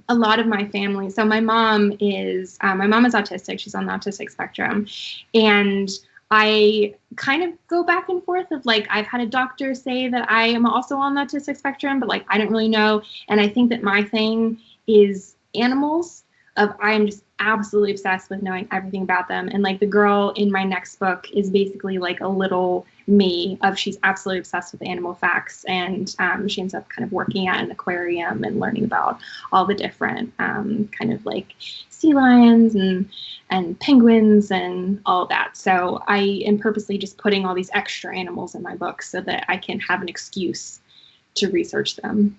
a lot of my family, so my mom is autistic. She's on the autistic spectrum. And I kind of go back and forth of like, I've had a doctor say that I am also on the autistic spectrum, but like, I don't really know. And I think that my thing is animals. I am just absolutely obsessed with knowing everything about them. And like the girl in my next book is basically like a little me of, she's absolutely obsessed with animal facts. And she ends up kind of working at an aquarium and learning about all the different kind of like sea lions and penguins and all that. So I am purposely just putting all these extra animals in my books so that I can have an excuse to research them.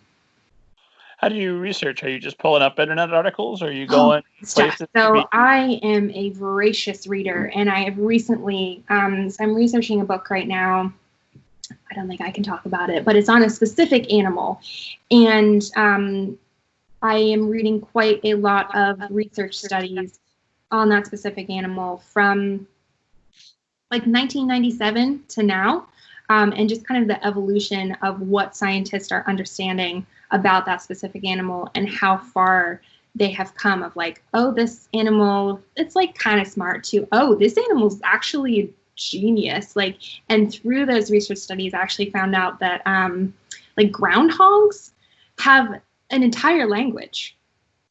How do you research? Are you just pulling up internet articles, or are you going places? So I am a voracious reader, and I have recently, so I'm researching a book right now. I don't think I can talk about it, but it's on a specific animal. And I am reading quite a lot of research studies on that specific animal from like 1997 to now, and just kind of the evolution of what scientists are understanding about that specific animal and how far they have come of like, oh, this animal, it's like kind of smart too. Oh, this animal's actually a genius. Like, and through those research studies, I actually found out that like groundhogs have an entire language.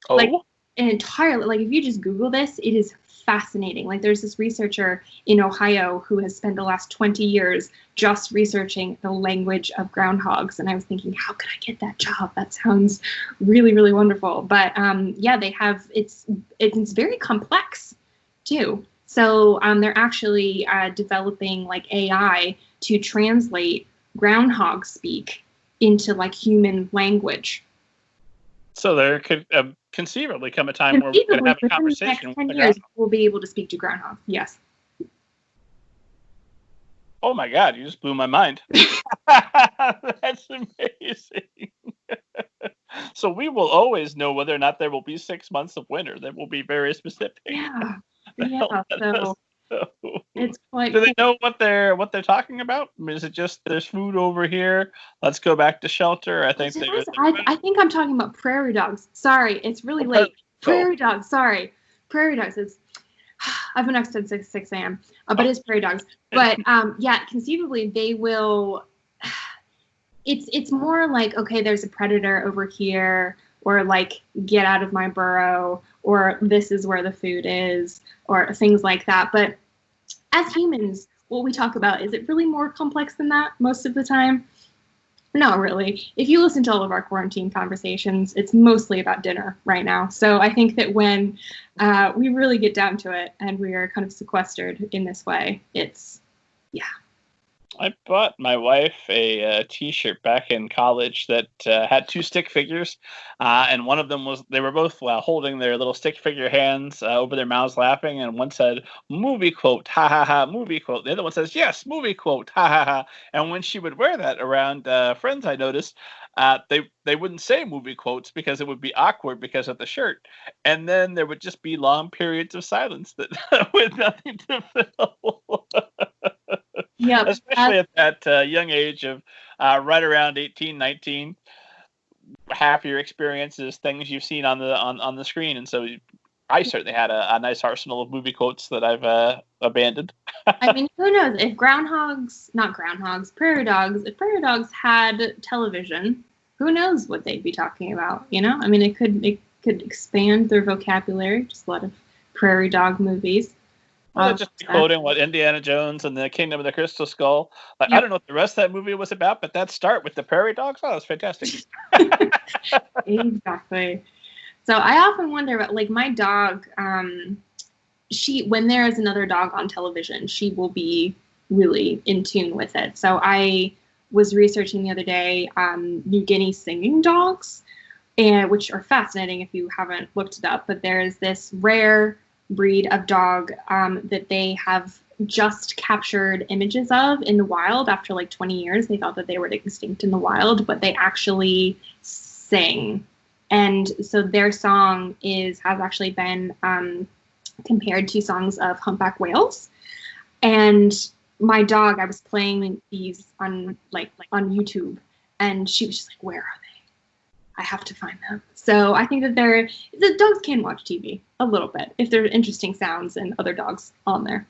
Oh. Like an entire, like if you just Google this, it is fascinating. Like there's this researcher in Ohio who has spent the last 20 years just researching the language of groundhogs. And I was thinking, how could I get that job? That sounds really, really wonderful. But yeah, they have, it's very complex too. So they're actually developing like AI to translate groundhog speak into like human language. So there could conceivably come a time where we could have a conversation with 10 years, we'll be able to speak to groundhogs. Yes. Oh my God, you just blew my mind. That's amazing. So we will always know whether or not there will be 6 months of winter. That will be very specific. Yeah. So it's quite. Do they know what they're talking about? I mean, is it just there's food over here? Let's go back to shelter. I think I think I'm talking about prairie dogs. Sorry, it's really late. Prairie dogs. Sorry, prairie dogs. I've been up since 6 a.m. But it's prairie dogs. But yeah, conceivably they will. It's more like, okay, there's a predator over here, or like get out of my burrow, or this is where the food is, or things like that. But as humans, what we talk about, is it really more complex than that most of the time? Not really. If you listen to all of our quarantine conversations, it's mostly about dinner right now. So I think that when we really get down to it and we are kind of sequestered in this way, it's, yeah. I bought my wife a T-shirt back in college that had 2 stick figures, and one of them was, they were both holding their little stick figure hands over their mouths laughing, and one said, movie quote, ha ha ha, movie quote. The other one says, yes, movie quote, ha ha ha. And when she would wear that around friends, I noticed, they wouldn't say movie quotes because it would be awkward because of the shirt. And then there would just be long periods of silence that with nothing to fill. Yeah, especially at that young age of right around 18, 19, half your experience is things you've seen on the screen, and so I certainly had a nice arsenal of movie quotes that I've abandoned. I mean, who knows? If prairie dogs had television, who knows what they'd be talking about, you know? I mean, it could expand their vocabulary, just a lot of prairie dog movies. Well, just quoting what Indiana Jones and the Kingdom of the Crystal Skull. Like, Yep. I don't know what the rest of that movie was about, but that start with the prairie dogs, oh, that's fantastic. Exactly. So I often wonder about, like, my dog, when there is another dog on television, she will be really in tune with it. So I was researching the other day New Guinea singing dogs, which are fascinating if you haven't looked it up. But there is this rare breed of dog that they have just captured images of in the wild after like 20 years. They thought that they were extinct in the wild, but they actually sing. And so their song has actually been compared to songs of humpback whales. And my dog, I was playing these on YouTube, and she was just like, "Where are they? I have to find them." So I think that the dogs can watch TV a little bit if there's interesting sounds and other dogs on there.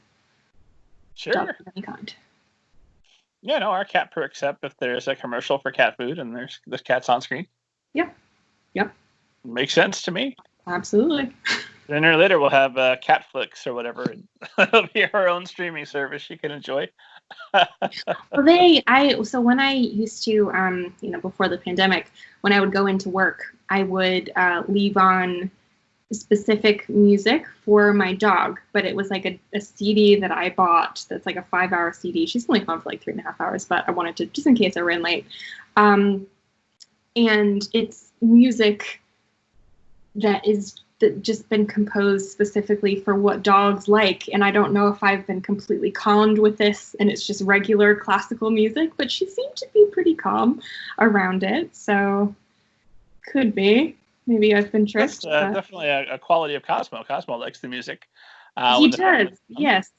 Sure. Dogs of any kind. Yeah, no, our cat perks up if there's a commercial for cat food and there's cats on screen. Yep. Makes sense to me. Absolutely. Sooner or later, we'll have Catflix or whatever, and it'll be our own streaming service you can enjoy. Well, so when I used to, before the pandemic, when I would go into work, I would leave on specific music for my dog, but it was like a CD that I bought that's like a 5-hour CD. She's only gone for like 3.5 hours, but I wanted to, just in case I ran late. And it's music that just been composed specifically for what dogs like. And I don't know if I've been completely conned with this and it's just regular classical music, but she seemed to be pretty calm around it. So could be. Maybe I've been tricked. That's definitely a quality of Cosmo. Cosmo likes the music. He does, yes.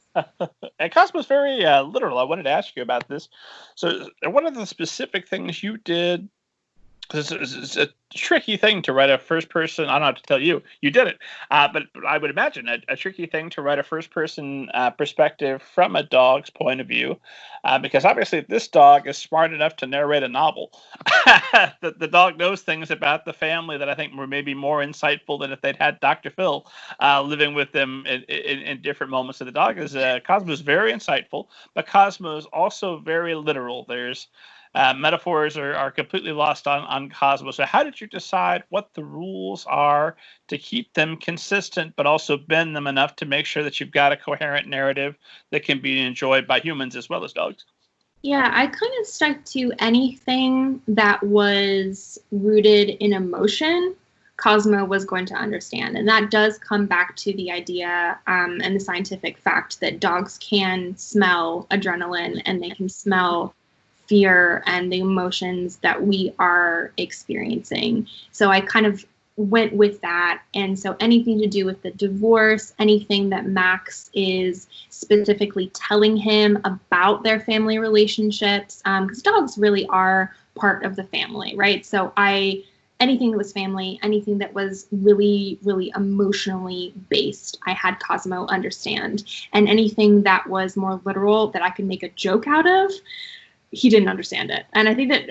And Cosmo's very literal. I wanted to ask you about this. So one of the specific things you did, it's a tricky thing to write a first person. I don't have to tell you, you did it. But I would imagine a tricky thing to write a first person perspective from a dog's point of view, because obviously this dog is smart enough to narrate a novel. The dog knows things about the family that I think were maybe more insightful than if they'd had Dr. Phil living with them in different moments. So the dog is Cosmo is very insightful, but Cosmo is also very literal. There's metaphors are completely lost on Cosmo. So how did you decide what the rules are to keep them consistent, but also bend them enough to make sure that you've got a coherent narrative that can be enjoyed by humans as well as dogs? Yeah, I kind of stuck to anything that was rooted in emotion. Cosmo was going to understand. And that does come back to the idea and the scientific fact that dogs can smell adrenaline and they can smell fear and the emotions that we are experiencing. So I kind of went with that. And so anything to do with the divorce, anything that Max is specifically telling him about their family relationships, because dogs really are part of the family, right? So anything that was family, anything that was really, really emotionally based, I had Cosmo understand. And anything that was more literal that I could make a joke out of, he didn't understand it. And I think that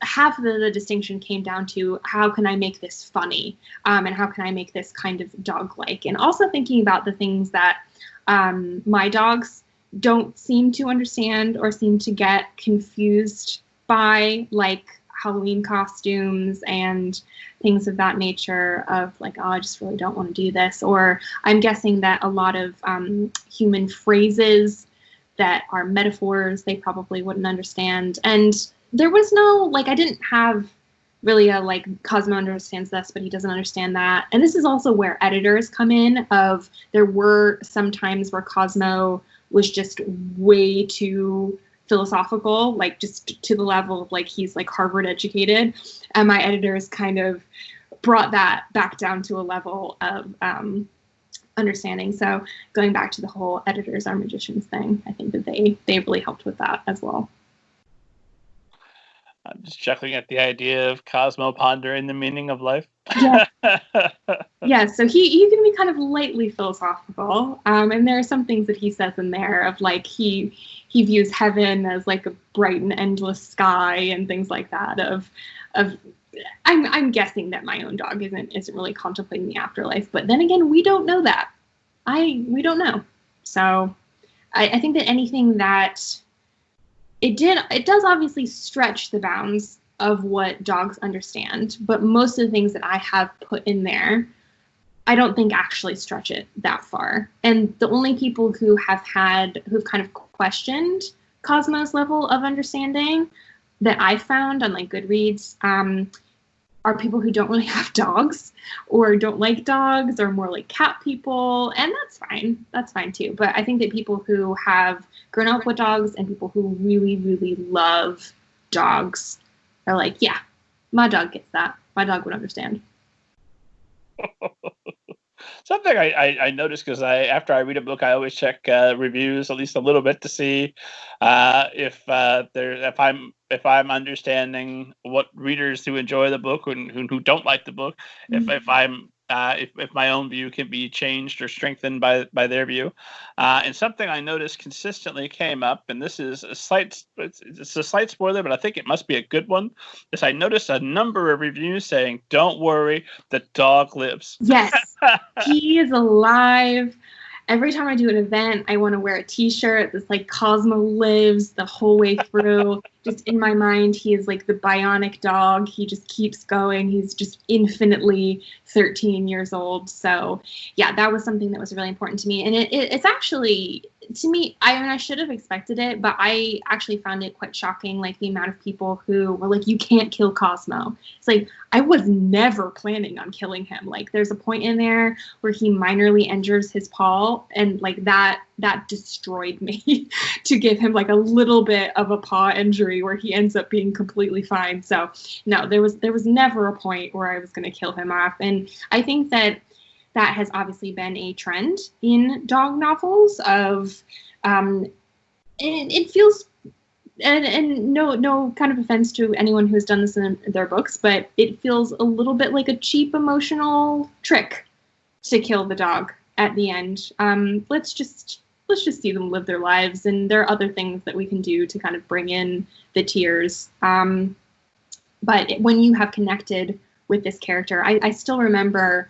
half of the distinction came down to how can I make this funny, and how can I make this kind of dog-like, and also thinking about the things that my dogs don't seem to understand or seem to get confused by, like Halloween costumes and things of that nature, of like, oh, I just really don't want to do this. Or I'm guessing that a lot of human phrases that are metaphors, they probably wouldn't understand. And there was no, like, I didn't have really a, like, Cosmo understands this, but he doesn't understand that. And this is also where editors come in, of there were some times where Cosmo was just way too philosophical, like just to the level of like he's like Harvard educated. And my editors kind of brought that back down to a level of understanding. So going back to the whole editors are magicians thing, I think that they really helped with that as well. I'm just chuckling at the idea of Cosmo pondering the meaning of life. Yeah. Yeah, so he can be kind of lightly philosophical, and there are some things that he says in there of like he views heaven as like a bright and endless sky and things like that. Of I'm guessing that my own dog isn't really contemplating the afterlife, but then again, we don't know that. We don't know. So I think that anything that it does obviously stretch the bounds of what dogs understand, but most of the things that I have put in there, I don't think actually stretch it that far. And the only people who've kind of questioned Cosmo's level of understanding that I found on like Goodreads are people who don't really have dogs or don't like dogs or more like cat people. And that's fine. That's fine too. But I think that people who have grown up with dogs and people who really, really love dogs are like, yeah, my dog gets that. My dog would understand. Something I noticed, because after I read a book, I always check reviews at least a little bit to see if I'm understanding what readers who enjoy the book and who don't like the book, if my own view can be changed or strengthened by their view. And something I noticed consistently came up, and this is it's a slight spoiler, but I think it must be a good one, is I noticed a number of reviews saying, "Don't worry, the dog lives." Yes, he is alive. Every time I do an event, I want to wear a t-shirt that's like Cosmo lives the whole way through. Just in my mind, he is like the bionic dog. He just keeps going. He's just infinitely 13 years old. So yeah, that was something that was really important to me. And it's actually, to me, I should have expected it, but I actually found it quite shocking, like the amount of people who were like, you can't kill Cosmo. It's like, I was never planning on killing him. Like there's a point in there where he minorly injures his paw, and like that destroyed me to give him like a little bit of a paw injury where he ends up being completely fine. So no, there was never a point where I was going to kill him off. And I think that has obviously been a trend in dog novels of it feels, and no kind of offense to anyone who's done this in their books, but it feels a little bit like a cheap emotional trick to kill the dog at the end. Let's just see them live their lives, and there are other things that we can do to kind of bring in the tears. But when you have connected with this character, I still remember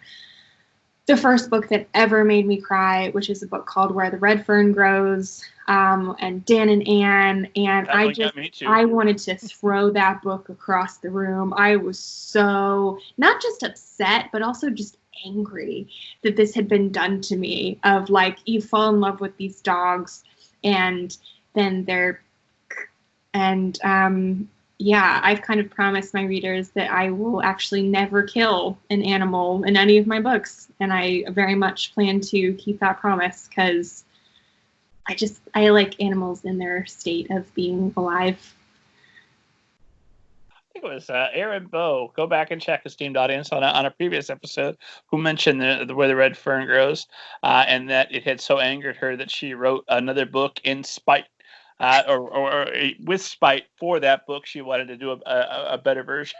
the first book that ever made me cry, which is a book called Where the Red Fern Grows, and Dan and Anne, and I wanted to throw that book across the room. I was so not just upset, but also just angry that this had been done to me, of like, you fall in love with these dogs and then yeah, I've kind of promised my readers that I will actually never kill an animal in any of my books. And I very much plan to keep that promise, because I like animals in their state of being alive. I think it was Aaron Bowe. Go back and check, esteemed audience, on a previous episode, who mentioned Where the Red Fern Grows, and that it had so angered her that she wrote another book in spite. Or with spite for that book. She wanted to do a better version.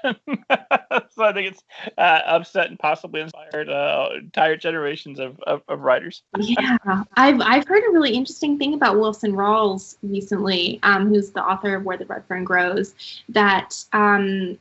So I think it's upset and possibly inspired entire generations of writers. Yeah, I've heard a really interesting thing about Wilson Rawls recently, who's the author of Where the Red Fern Grows, that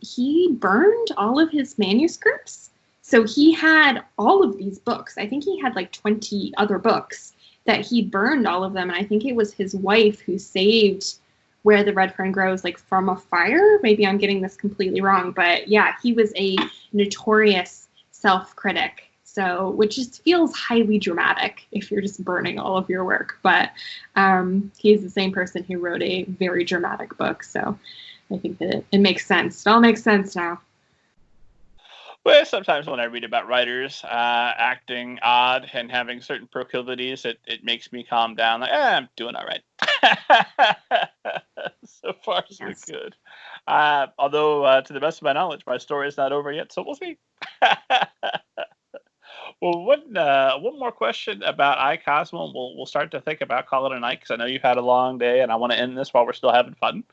he burned all of his manuscripts. So he had all of these books. I think he had like 20 other books that he burned all of them. And I think it was his wife who saved Where the Red Fern Grows, like from a fire. Maybe I'm getting this completely wrong, but yeah, he was a notorious self-critic. So, which just feels highly dramatic if you're just burning all of your work. But he's the same person who wrote a very dramatic book. So I think that it makes sense. It all makes sense now. Well, sometimes when I read about writers acting odd and having certain proclivities, it makes me calm down. Like, I'm doing all right. So far, so good. Although, to the best of my knowledge, my story is not over yet, so we'll see. Well, one more question about I, Cosmo, and we'll start to think about calling it a night, because I know you've had a long day, and I want to end this while we're still having fun.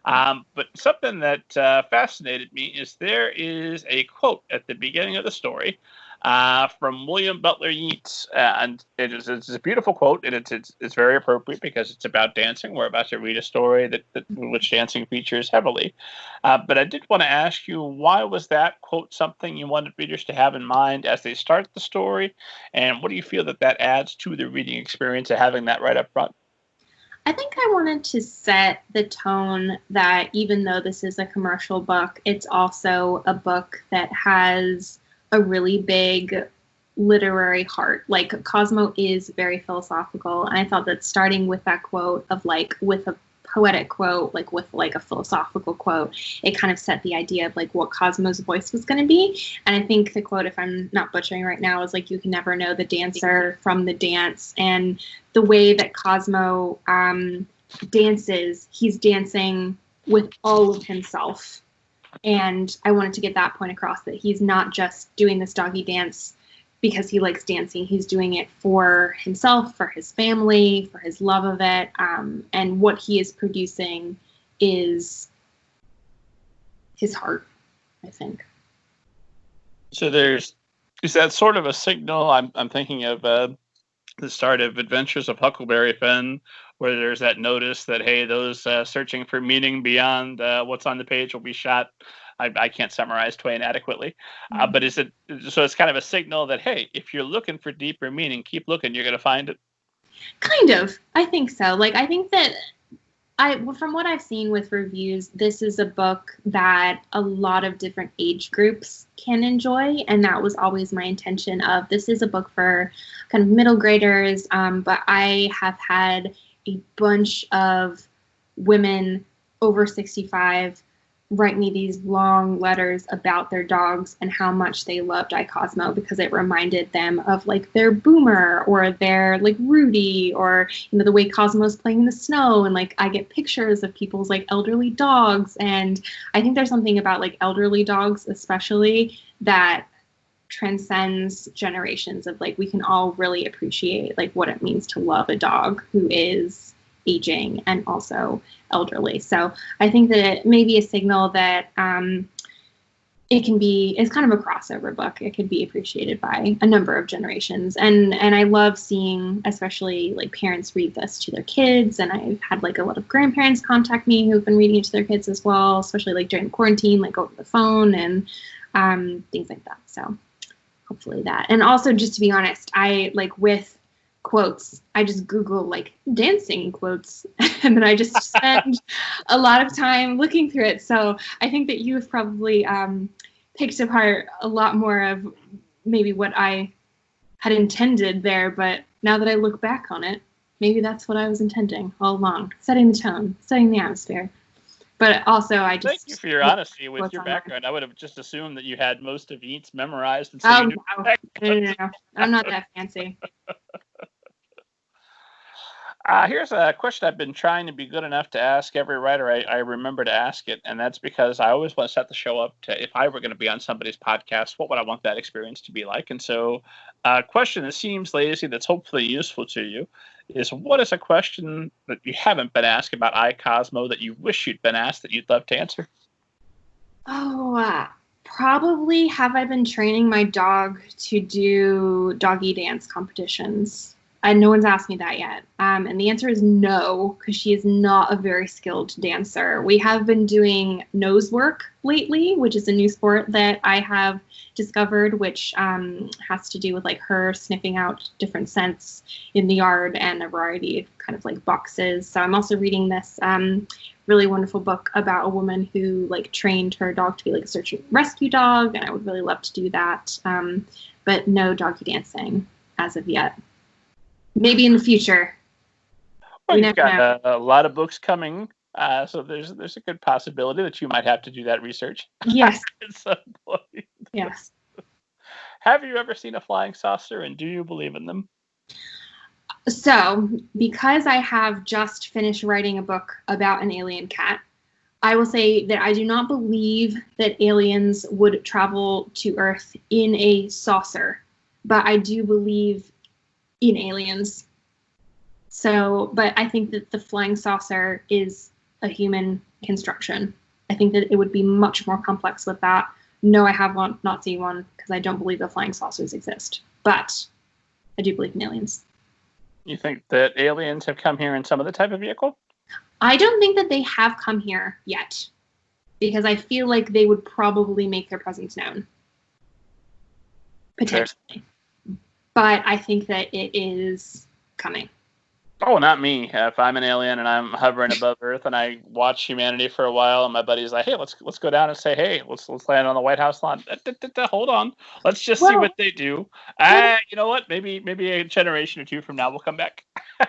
But something that fascinated me is there is a quote at the beginning of the story from William Butler Yeats, and it's a beautiful quote, and it's very appropriate because it's about dancing. We're about to read a story that which dancing features heavily. But I did want to ask you, why was that quote something you wanted readers to have in mind as they start the story, and what do you feel that adds to the reading experience of having that right up front? I think I wanted to set the tone that even though this is a commercial book, it's also a book that has a really big literary heart. Like, Cosmo is very philosophical, and I thought that starting with that quote of like with a poetic quote, like with like a philosophical quote, it kind of set the idea of like what Cosmo's voice was going to be. And I think the quote, if I'm not butchering right now, is like, you can never know the dancer from the dance. And the way that Cosmo dances, he's dancing with all of himself. And I wanted to get that point across, that he's not just doing this doggy dance because he likes dancing. He's doing it for himself, for his family, for his love of it. And what he is producing is his heart, I think. So is that sort of a signal? I'm thinking of the start of Adventures of Huckleberry Finn, where there's that notice that, hey, those searching for meaning beyond what's on the page will be shot. I can't summarize Twain adequately, but it's kind of a signal that, hey, if you're looking for deeper meaning, keep looking, you're going to find it. Kind of. I think so. Like, I think that from what I've seen with reviews, this is a book that a lot of different age groups can enjoy, and that was always my intention of, this is a book for kind of middle graders, but I have had a bunch of women over 65 write me these long letters about their dogs and how much they loved Cosmo because it reminded them of like their Boomer or their like Rudy, or the way Cosmo's playing in the snow. And like, I get pictures of people's like elderly dogs, and I think there's something about like elderly dogs especially that transcends generations of like, we can all really appreciate like what it means to love a dog who is aging and also elderly. So I think that it may be a signal that it's kind of a crossover book. It could be appreciated by a number of generations. And I love seeing, especially like parents read this to their kids. And I've had like a lot of grandparents contact me who've been reading it to their kids as well, especially like during quarantine, like over the phone and things like that. So hopefully that. And also, just to be honest, I like with quotes, I just Google like dancing quotes and then I just spend a lot of time looking through it. So I think that you've probably picked apart a lot more of maybe what I had intended there, but now that I look back on it, maybe that's what I was intending all along, setting the tone, setting the atmosphere. But also, I just... Thank you for your honesty with your background. I would have just assumed that you had most of Yeats memorized. And so no. I'm not that fancy. Here's a question I've been trying to be good enough to ask every writer I remember to ask it, and that's because I always want to set the show up to, if I were going to be on somebody's podcast, what would I want that experience to be like? And so a question that seems lazy that's hopefully useful to you is, what is a question that you haven't been asked about Cosmo that you wish you'd been asked that you'd love to answer? Probably, have I been training my dog to do doggy dance competitions? No one's asked me that yet. And the answer is no, because she is not a very skilled dancer. We have been doing nose work lately, which is a new sport that I have discovered, which has to do with like her sniffing out different scents in the yard and a variety of kind of like boxes. So I'm also reading this really wonderful book about a woman who like trained her dog to be like a search and rescue dog, and I would really love to do that. But no doggy dancing as of yet. Maybe in the future. Well, you've got a lot of books coming, so there's a good possibility that you might have to do that research. Yes. At some point. Yes. Have you ever seen a flying saucer, and do you believe in them? So, because I have just finished writing a book about an alien cat, I will say that I do not believe that aliens would travel to Earth in a saucer, but I do believe in aliens. So, but I think that the flying saucer is a human construction. I think that it would be much more complex with that. No, I have not seen one because I don't believe that flying saucers exist, but I do believe in aliens. You think that aliens have come here in some other type of vehicle? I don't think that they have come here yet, because I feel like they would probably make their presence known. Potentially. Sure. But I think that it is coming. Oh, not me. If I'm an alien and I'm hovering above Earth and I watch humanity for a while, and my buddy's like, "Hey, let's go down and say, hey, let's land on the White House lawn." Hold on, let's just see what they do. You know what? Maybe a generation or two from now we'll come back.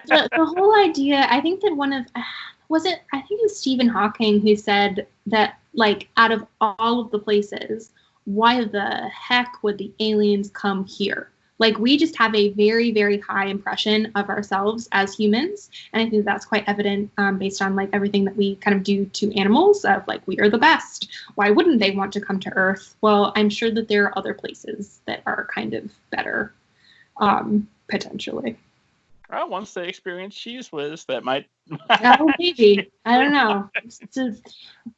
the whole idea. I think that I think it was Stephen Hawking who said that, like, out of all of the places, why the heck would the aliens come here? Like, we just have a very, very high impression of ourselves as humans. And I think that's quite evident based on, like, everything that we kind of do to animals of, like, we are the best. Why wouldn't they want to come to Earth? Well, I'm sure that there are other places that are kind of better, potentially. Well, once they experience cheese whiz, that might. Oh, maybe. I don't know. It's the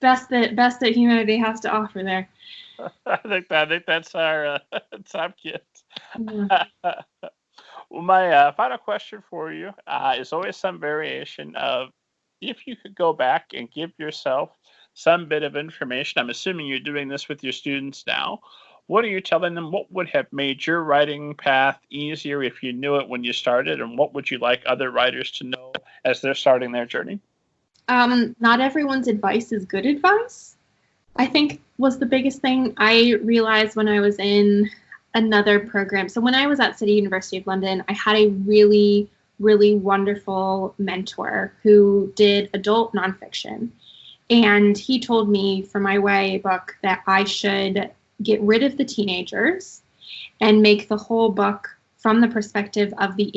best that humanity has to offer there. I think that's our top gift. Yeah. Well, my final question for you is always some variation of, if you could go back and give yourself some bit of information. I'm assuming you're doing this with your students now. What are you telling them? What would have made your writing path easier if you knew it when you started? And what would you like other writers to know as they're starting their journey? Not everyone's advice is good advice, I think, was the biggest thing I realized when I was in another program. So when I was at City University of London, I had a really, really wonderful mentor who did adult nonfiction. And he told me for my YA book that I should get rid of the teenagers and make the whole book from the perspective of the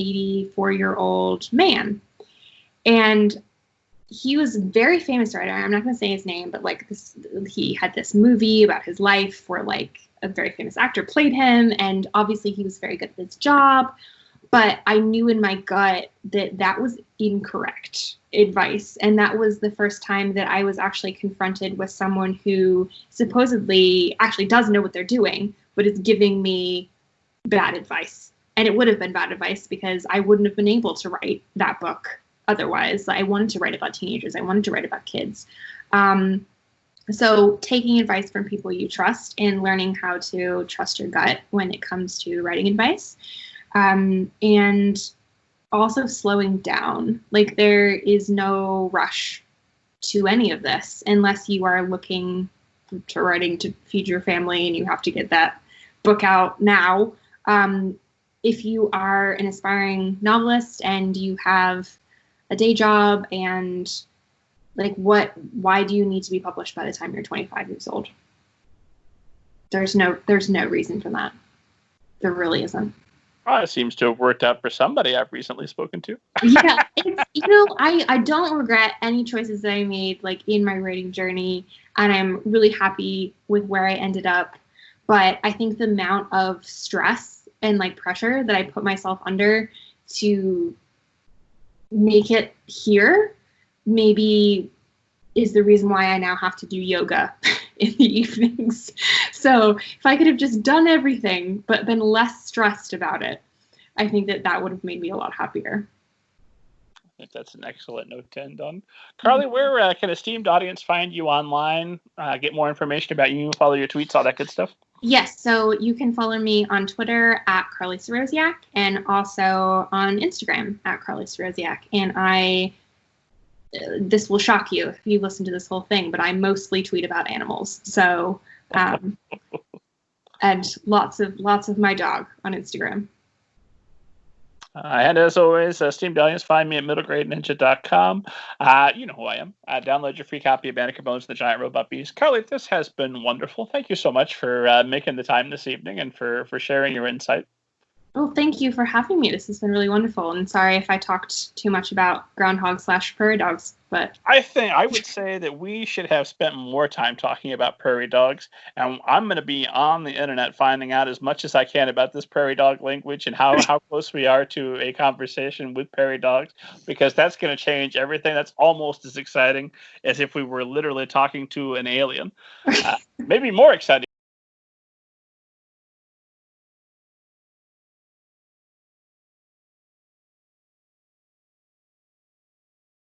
84-year-old man. And he was a very famous writer. I'm not going to say his name, but like he had this movie about his life where like a very famous actor played him, and obviously he was very good at his job. But I knew in my gut that that was incorrect advice, and that was the first time that I was actually confronted with someone who supposedly actually does know what they're doing, but is giving me bad advice. And it would have been bad advice because I wouldn't have been able to write that book otherwise. I wanted to write about teenagers. I wanted to write about kids. So taking advice from people you trust and learning how to trust your gut when it comes to writing advice. And also slowing down. Like, there is no rush to any of this unless you are looking to writing to feed your family and you have to get that book out now. If you are an aspiring novelist and you have a day job and why do you need to be published by the time you're 25 years old? There's no reason for that. There really isn't. Well, it seems to have worked out for somebody I've recently spoken to. Yeah, I don't regret any choices that I made like in my writing journey, and I'm really happy with where I ended up. But I think the amount of stress and like pressure that I put myself under to make it here maybe is the reason why I now have to do yoga in the evenings. So if I could have just done everything but been less stressed about it, I think that would have made me a lot happier. I think that's an excellent note to end on. Carlie, where can esteemed audience find you online, get more information about you, follow your tweets, all that good stuff? Yes, so you can follow me on Twitter at Carlie Sorosiak and also on Instagram at Carlie Sorosiak. And this will shock you if you listen to this whole thing, but I mostly tweet about animals. So, and lots of my dog on Instagram. And as always, esteemed audience, find me at middlegradeninja.com. You know who I am. Download your free copy of Banneker Bones and the Giant Robot Beast. Carlie, this has been wonderful. Thank you so much for making the time this evening and for sharing your insight. Well, thank you for having me. This has been really wonderful. And sorry if I talked too much about groundhog/prairie dogs, but I would say that we should have spent more time talking about prairie dogs, and I'm going to be on the internet finding out as much as I can about this prairie dog language and how close we are to a conversation with prairie dogs, because that's going to change everything. That's almost as exciting as if we were literally talking to an alien. Maybe more exciting